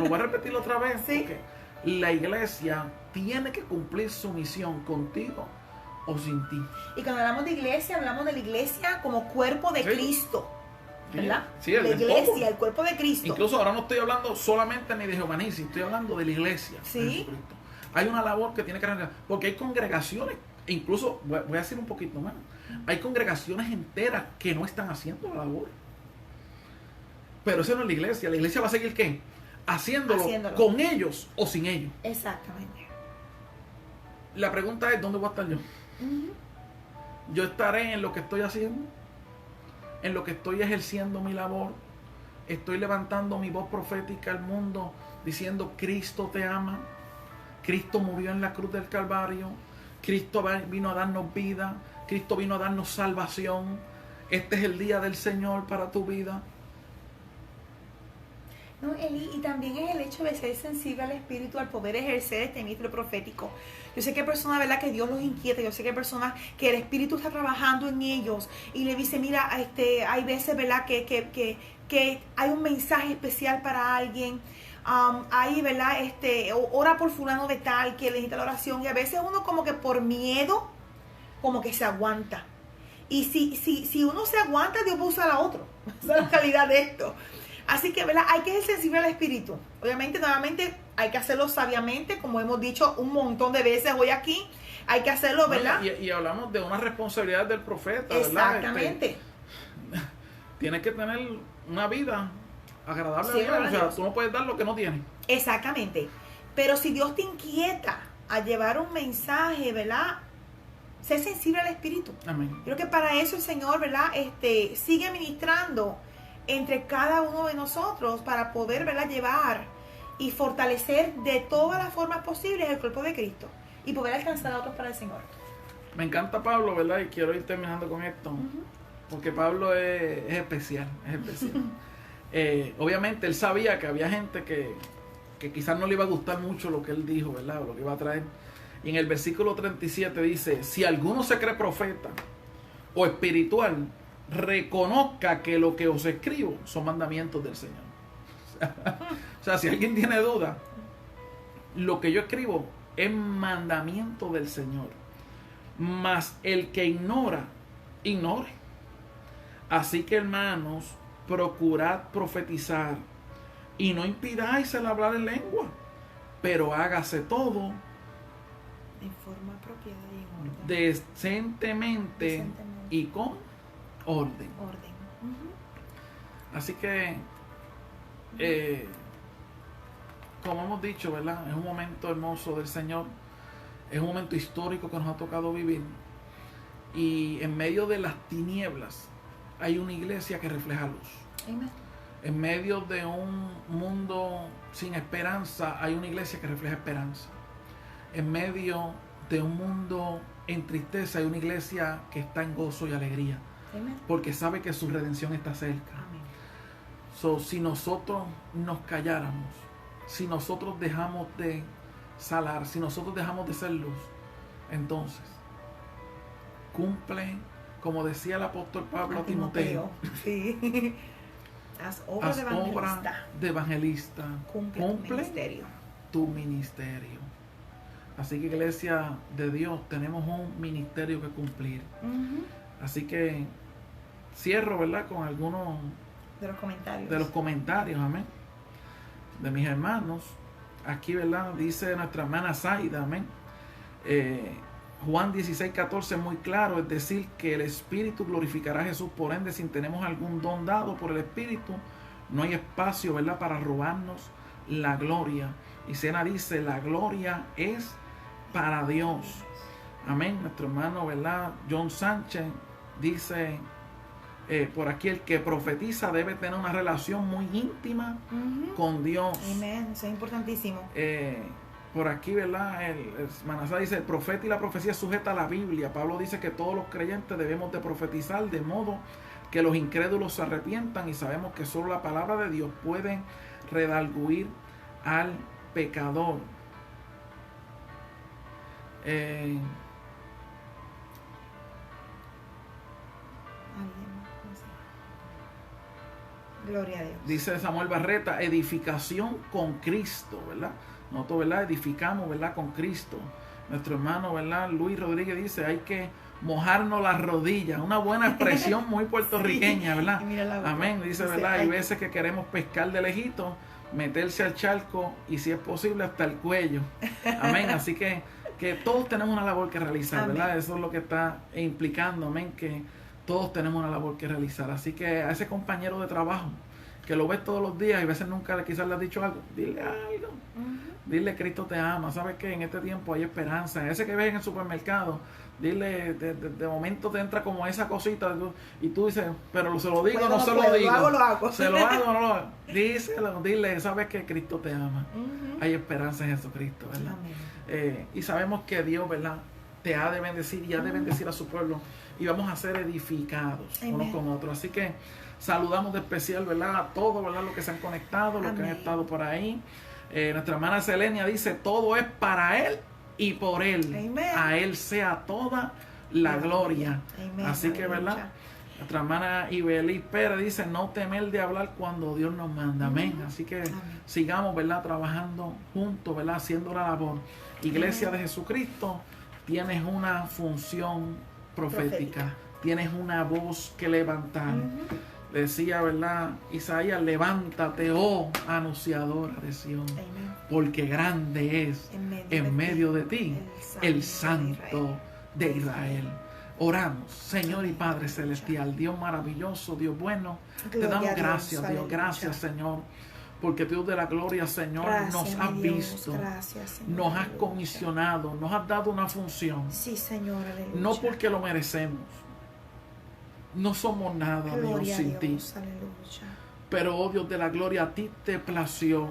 voy a repetir otra vez. ¿Sí? Porque la iglesia tiene que cumplir su misión contigo o sin ti. Y cuando hablamos de iglesia, hablamos de la iglesia como cuerpo de Cristo. ¿Verdad? Sí, la iglesia, el cuerpo de Cristo. Incluso ahora no estoy hablando solamente ni de Giovannici, estoy hablando de la iglesia. Sí. De Jesucristo. Hay una labor que tiene que realizar, porque hay congregaciones, incluso voy a decir un poquito más, hay congregaciones enteras que no están haciendo la labor. Pero eso no es la iglesia. La iglesia va a seguir ¿qué? Haciéndolo con ellos o sin ellos. Exactamente. La pregunta es, ¿dónde voy a estar yo? Yo estaré en lo que estoy haciendo, en lo que estoy ejerciendo mi labor, estoy levantando mi voz profética al mundo diciendo Cristo te ama, Cristo murió en la cruz del Calvario, Cristo vino a darnos vida, Cristo vino a darnos salvación, este es el día del Señor para tu vida. No, Eli, y también es el hecho de ser sensible al Espíritu, al poder ejercer este ministro profético. Yo sé que hay personas, ¿verdad?, que Dios los inquieta. Yo sé que hay personas que el Espíritu está trabajando en ellos y le dice, mira, hay veces, ¿verdad?, que hay un mensaje especial para alguien. Hay, ¿verdad?, ora por fulano de tal que necesita la oración. Y a veces uno como que por miedo, como que se aguanta. Y si uno se aguanta, Dios va a usar a otro. Esa es la calidad de esto. Así que, ¿verdad?, hay que ser sensible al Espíritu. Obviamente, nuevamente, hay que hacerlo sabiamente, como hemos dicho un montón de veces hoy aquí. Hay que hacerlo, ¿verdad? Y hablamos de una responsabilidad del profeta, ¿verdad? Exactamente. Tienes que tener una vida agradable Sí, a Dios. O sea, tú no puedes dar lo que no tienes. Exactamente. Pero si Dios te inquieta a llevar un mensaje, ¿verdad?, sé sensible al Espíritu. Amén. Creo que para eso el Señor, ¿verdad?, sigue ministrando entre cada uno de nosotros para poder, ¿verdad?, llevar y fortalecer de todas las formas posibles el cuerpo de Cristo y poder alcanzar a otros para el Señor. Me encanta Pablo, ¿verdad? Y quiero ir terminando con esto, porque Pablo es especial, es especial. Obviamente él sabía que había gente que quizás no le iba a gustar mucho lo que él dijo, ¿verdad? O lo que iba a traer. Y en el versículo 37 dice, si alguno se cree profeta o espiritual, reconozca que lo que os escribo son mandamientos del Señor. O sea, si alguien tiene duda, lo que yo escribo es mandamiento del Señor. Mas el que ignora, ignore. Así que, hermanos, procurad profetizar y no impidáis el hablar en lengua, pero hágase todo en forma apropiada y en orden. Decentemente y con orden. Así que, como hemos dicho, ¿verdad?, es un momento hermoso del Señor, es un momento histórico que nos ha tocado vivir, y en medio de las tinieblas hay una iglesia que refleja luz. Amén. En medio de un mundo sin esperanza hay una iglesia que refleja esperanza. En medio de un mundo en tristeza hay una iglesia que está en gozo y alegría. Amén. Porque sabe que su redención está cerca. So, si nosotros nos calláramos, si nosotros dejamos de salar, si nosotros dejamos de ser luz, entonces cumple, como decía el apóstol Pablo a Timoteo, sí. Haz obra de evangelista, cumple tu ministerio. Así que, iglesia de Dios, tenemos un ministerio que cumplir. Así que cierro, ¿verdad?, con algunos de los comentarios, amén, de mis hermanos. Aquí, ¿verdad?, dice nuestra hermana Zaida, amén. Juan 16:14 es muy claro, es decir, que el Espíritu glorificará a Jesús. Por ende, si tenemos algún don dado por el Espíritu, no hay espacio, ¿verdad?, para robarnos la gloria. Y Sena dice, la gloria es para Dios. Amén. Nuestro hermano, ¿verdad?, John Sánchez dice por aquí, el que profetiza debe tener una relación muy íntima con Dios. Amén. Eso es importantísimo. Por aquí, ¿verdad?, el Manasá dice, el profeta y la profecía es sujeta a la Biblia. Pablo dice que todos los creyentes debemos de profetizar de modo que los incrédulos se arrepientan, y sabemos que solo la palabra de Dios puede redarguir al pecador. Gloria a Dios. Dice Samuel Barreta, edificación con Cristo, ¿verdad? Nosotros, ¿verdad? Edificamos, ¿verdad? Con Cristo. Nuestro hermano, ¿verdad? Luis Rodríguez dice, hay que mojarnos las rodillas. Una buena expresión muy puertorriqueña, ¿verdad? Amén. Dice, ¿verdad? Hay veces que queremos pescar de lejito, meterse al charco y si es posible hasta el cuello. Amén. Así que todos tenemos una labor que realizar, ¿verdad? Amén. Eso es lo que está implicando, amén, que todos tenemos una labor que realizar. Así que a ese compañero de trabajo que lo ves todos los días y a veces nunca quizás le has dicho algo, dile algo. Dile, Cristo te ama. ¿Sabes qué? En este tiempo hay esperanza. Ese que ves en el supermercado, dile, de momento te entra como esa cosita y tú dices, pero se lo digo, pues no se lo digo. Lo hago. Se lo hago o no lo hago. Díselo, dile, ¿sabes qué? Cristo te ama. Hay esperanza en Jesucristo, ¿verdad? Y sabemos que Dios, ¿verdad? Te ha de bendecir y ha de bendecir a su pueblo. Y vamos a ser edificados unos con otros. Así que saludamos de especial, ¿verdad? A todos, ¿verdad? Los que se han conectado, los que han estado por ahí. Nuestra hermana Selenia dice, todo es para Él y por Él. Amen. A Él sea toda la gloria. Amen. Así que, ¿verdad? Nuestra hermana Ibeliz Pérez dice, no temer de hablar cuando Dios nos manda. Amén. Así que sigamos, ¿verdad? Trabajando juntos, ¿verdad? Haciendo la labor. Iglesia de Jesucristo, tienes una función profética. Tienes una voz que levantar. Decía, ¿verdad? Isaías, levántate, oh anunciadora de Sión, porque grande es en medio de ti el Santo de Israel. Oramos, Señor y Padre Celestial, Dios maravilloso, Dios bueno, te damos gracias, Dios, gracias, Señor, porque Dios de la gloria, Señor, nos has visto, nos has comisionado, nos has dado una función, sí, Señor, no porque lo merecemos. No somos nada, Dios, sin ti. Aleluya. Pero, oh Dios de la gloria, a ti te plació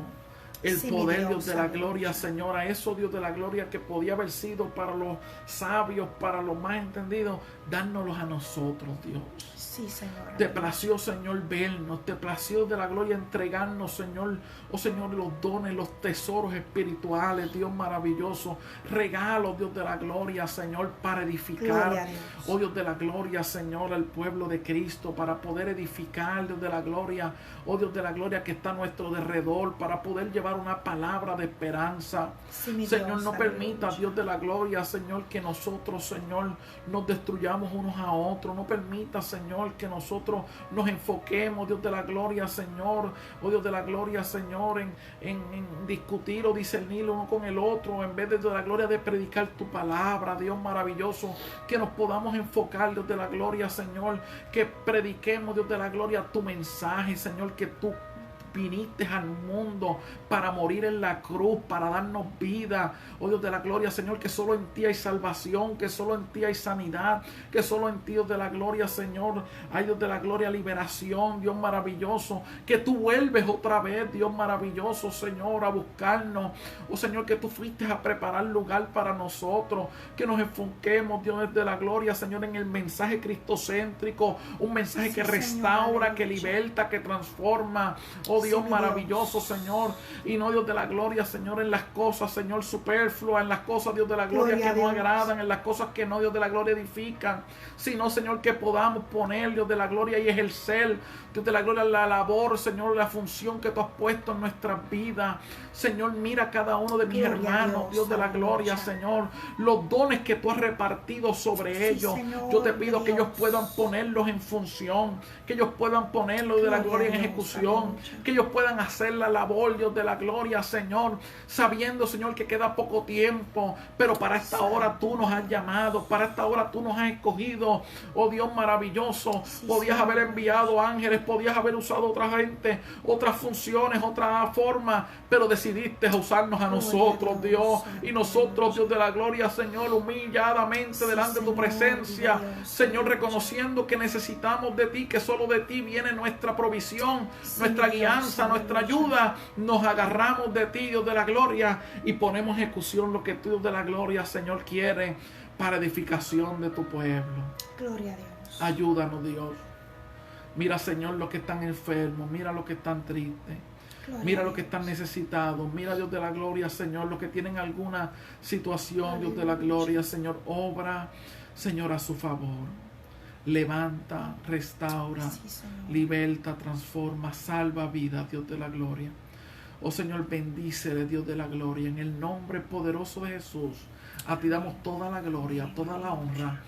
el poder, Dios de la gloria, Señor, a eso, Dios de la gloria, que podía haber sido para los sabios, para los más entendidos, dárnoslos a nosotros, Dios. Sí, Señor. Te plació, Señor, vernos, te plació de la gloria entregarnos, Señor, oh Señor, los dones, los tesoros espirituales, Dios maravilloso, regalos, Dios de la gloria, Señor, para edificar, oh Dios de la gloria, Señor, al pueblo de Cristo, para poder edificar, Dios de la gloria, oh Dios de la gloria, que está a nuestro derredor, para poder llevar una palabra de esperanza. Sí, Señor, Dios, no permita, Dios de la gloria, Señor, que nosotros, Señor, nos destruyamos unos a otros. No permita, Señor, que nosotros nos enfoquemos, Dios de la gloria, Señor, oh Dios de la gloria, Señor, en discutir o discernir uno con el otro, en vez de la gloria de predicar tu palabra, Dios maravilloso, que nos podamos enfocar, Dios de la gloria, Señor, que prediquemos, Dios de la gloria, tu mensaje, Señor, que tú viniste al mundo para morir en la cruz, para darnos vida, oh Dios de la gloria, Señor, que solo en ti hay salvación, que solo en ti hay sanidad, que solo en ti, Dios de la gloria, Señor, hay, Dios de la gloria, liberación, Dios maravilloso, que tú vuelves otra vez, Dios maravilloso, Señor, a buscarnos, oh Señor, que tú fuiste a preparar lugar para nosotros, que nos enfoquemos, Dios de la gloria, Señor, en el mensaje cristocéntrico, un mensaje que restaura, Señor, que liberta, que transforma, oh Dios maravilloso, Señor, y no, Dios de la gloria, Señor, en las cosas, Señor, superfluas, en las cosas, Dios de la gloria, que no agradan, en las cosas que no, Dios de la gloria, edifican, sino, Señor, que podamos poner, Dios de la gloria, y ejercer, Dios de la gloria, la labor, Señor, la función que tú has puesto en nuestras vidas. Señor, mira cada uno de mis hermanos, Dios de la gloria, Señor, los dones que tú has repartido sobre ellos. Señor, yo te pido que ellos puedan ponerlos en función, que ellos puedan ponerlos de la gloria en ejecución, que ellos puedan hacer la labor, Dios de la gloria, Señor, sabiendo, Señor, que queda poco tiempo, pero para esta hora tú nos has llamado, para esta hora tú nos has escogido, oh Dios maravilloso. Podías haber enviado ángeles, podías haber usado otra gente, otras funciones, otra forma, pero decidiste usarnos a nosotros, Dios, y nosotros, Dios de la gloria, Señor, humilladamente delante de tu presencia, Señor, reconociendo que necesitamos de ti, que solo de ti viene nuestra provisión, nuestra guianza, nuestra ayuda. Nos agarramos de ti, Dios de la gloria, y ponemos en ejecución lo que tú, Dios de la gloria, Señor, quiere para edificación de tu pueblo. Gloria a Dios. Ayúdanos, Dios. Mira, Señor, los que están enfermos, mira los que están tristes. Mira los que están necesitados. Mira, Dios de la gloria, Señor, los que tienen alguna situación, Dios de la gloria, Señor, obra, Señor, a su favor. Levanta, restaura, liberta, transforma, salva vida, Dios de la gloria. Oh Señor, bendícele, Dios de la gloria, en el nombre poderoso de Jesús. A ti damos toda la gloria, toda la honra,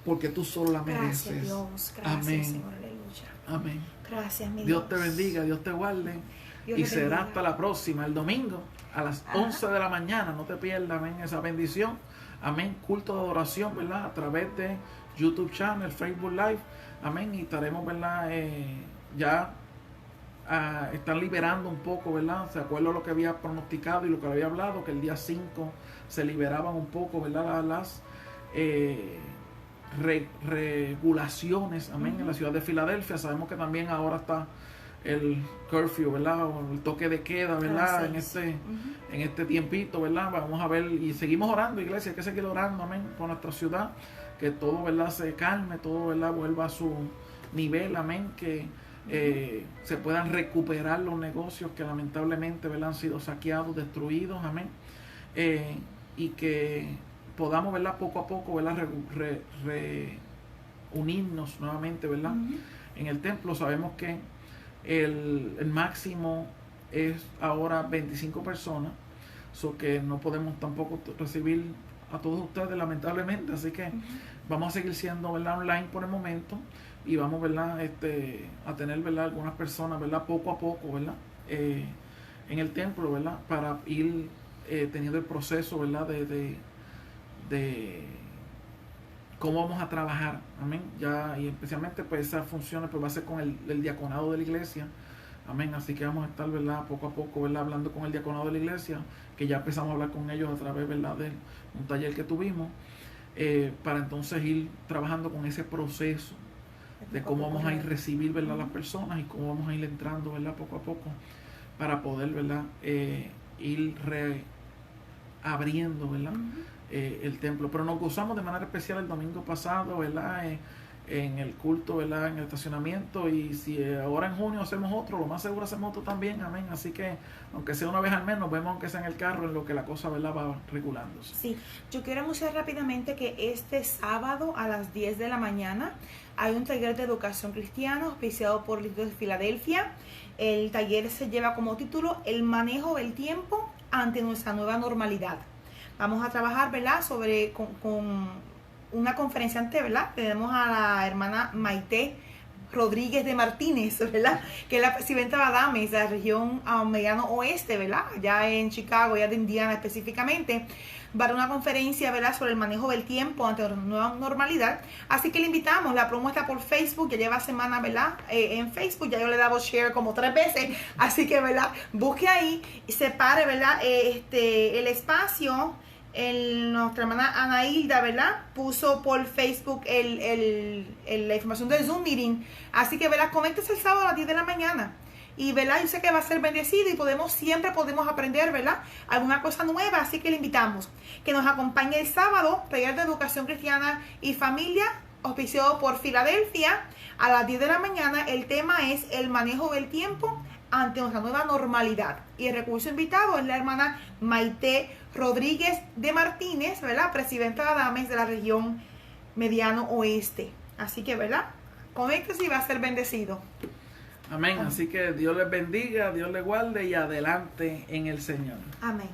porque tú solo la mereces. Gracias, Dios. Gracias, amén. Señor, aleluya. Amén. Gracias, mi Dios te bendiga, Dios te guarde. Dios y te será bendiga. hasta la próxima, el domingo, a las 11 de la mañana. No te pierdas, amén, esa bendición. Amén. Culto de adoración, ¿verdad? A través de YouTube Channel, Facebook Live. Amén. Y estaremos, ¿verdad? Ya están liberando un poco, ¿verdad? Se acuerda lo que había pronosticado y lo que había hablado, que el día 5 se liberaban un poco, ¿verdad? Las regulaciones, amén, en la ciudad de Filadelfia. Sabemos que también ahora está el curfew, ¿verdad? O el toque de queda, ¿verdad? En este tiempito, ¿verdad? Vamos a ver y seguimos orando, iglesia, hay que seguir orando, amén, por nuestra ciudad, que todo, ¿verdad? Se calme, todo, ¿verdad? Vuelva a su nivel, amén, que se puedan recuperar los negocios que lamentablemente, ¿verdad? Han sido saqueados, destruidos, amén, y que podamos, ¿verdad? Poco a poco, ¿verdad? Reunirnos nuevamente, ¿verdad? En el templo. Sabemos que el máximo es ahora 25 personas, so que no podemos tampoco recibir a todos ustedes, lamentablemente, así que vamos a seguir siendo, ¿verdad? Online por el momento, y vamos, ¿verdad? A tener, ¿verdad? Algunas personas, ¿verdad? Poco a poco, ¿verdad? En el templo, ¿verdad? Para ir teniendo el proceso, ¿verdad? De cómo vamos a trabajar, amén, ya, y especialmente pues esas funciones pues va a ser con el diaconado de la iglesia, amén, así que vamos a estar, ¿verdad? Poco a poco, ¿verdad? Hablando con el diaconado de la iglesia, que ya empezamos a hablar con ellos a través, ¿verdad? De un taller que tuvimos, para entonces ir trabajando con ese proceso de cómo vamos a ir recibir, ¿verdad? Las personas, y cómo vamos a ir entrando, ¿verdad? Poco a poco, para poder, ¿verdad? Ir reabriendo, ¿verdad? El templo. Pero nos gozamos de manera especial el domingo pasado, ¿verdad? En el culto, ¿verdad? En el estacionamiento, y si ahora en junio hacemos otro, lo más seguro hacemos otro también, amén. Así que aunque sea una vez al mes, nos vemos aunque sea en el carro, en lo que la cosa, ¿verdad? Va regulándose. Sí, yo quiero anunciar rápidamente que este sábado a las 10 de la mañana hay un taller de educación cristiana auspiciado por el Instituto de Filadelfia. El taller se lleva como título El manejo del tiempo ante nuestra nueva normalidad. Vamos a trabajar, ¿verdad? Con una conferenciante, ¿verdad? Tenemos a la hermana Maite Rodríguez de Martínez, ¿verdad? Que es la presidenta de Adames de la región mediano oeste, ¿verdad? Ya en Chicago, ya de Indiana específicamente. Va a dar una conferencia, ¿verdad? Sobre el manejo del tiempo ante la nueva normalidad. Así que le invitamos. La promo está por Facebook. Ya lleva semanas, ¿verdad? En Facebook. Ya yo le he dado share como 3 veces. Así que, ¿verdad? Busque ahí y separe, ¿verdad? El espacio. Nuestra hermana Ana Hilda, ¿verdad? Puso por Facebook la información del Zoom meeting. Así que, ¿verdad? Conéctese el sábado a las 10 de la mañana. Y, ¿verdad? Yo sé que va a ser bendecido y siempre podemos aprender, ¿verdad? Alguna cosa nueva. Así que le invitamos que nos acompañe el sábado, taller de educación cristiana y familia, auspiciado por Filadelfia, a las 10 de la mañana. El tema es el manejo del tiempo ante nuestra nueva normalidad. Y el recurso invitado es la hermana Maite Rodríguez de Martínez, ¿verdad? Presidenta de Adames de la región mediano oeste. Así que, ¿verdad? Conéctese y va a ser bendecido. Amén. Así que Dios les bendiga, Dios les guarde y adelante en el Señor. Amén.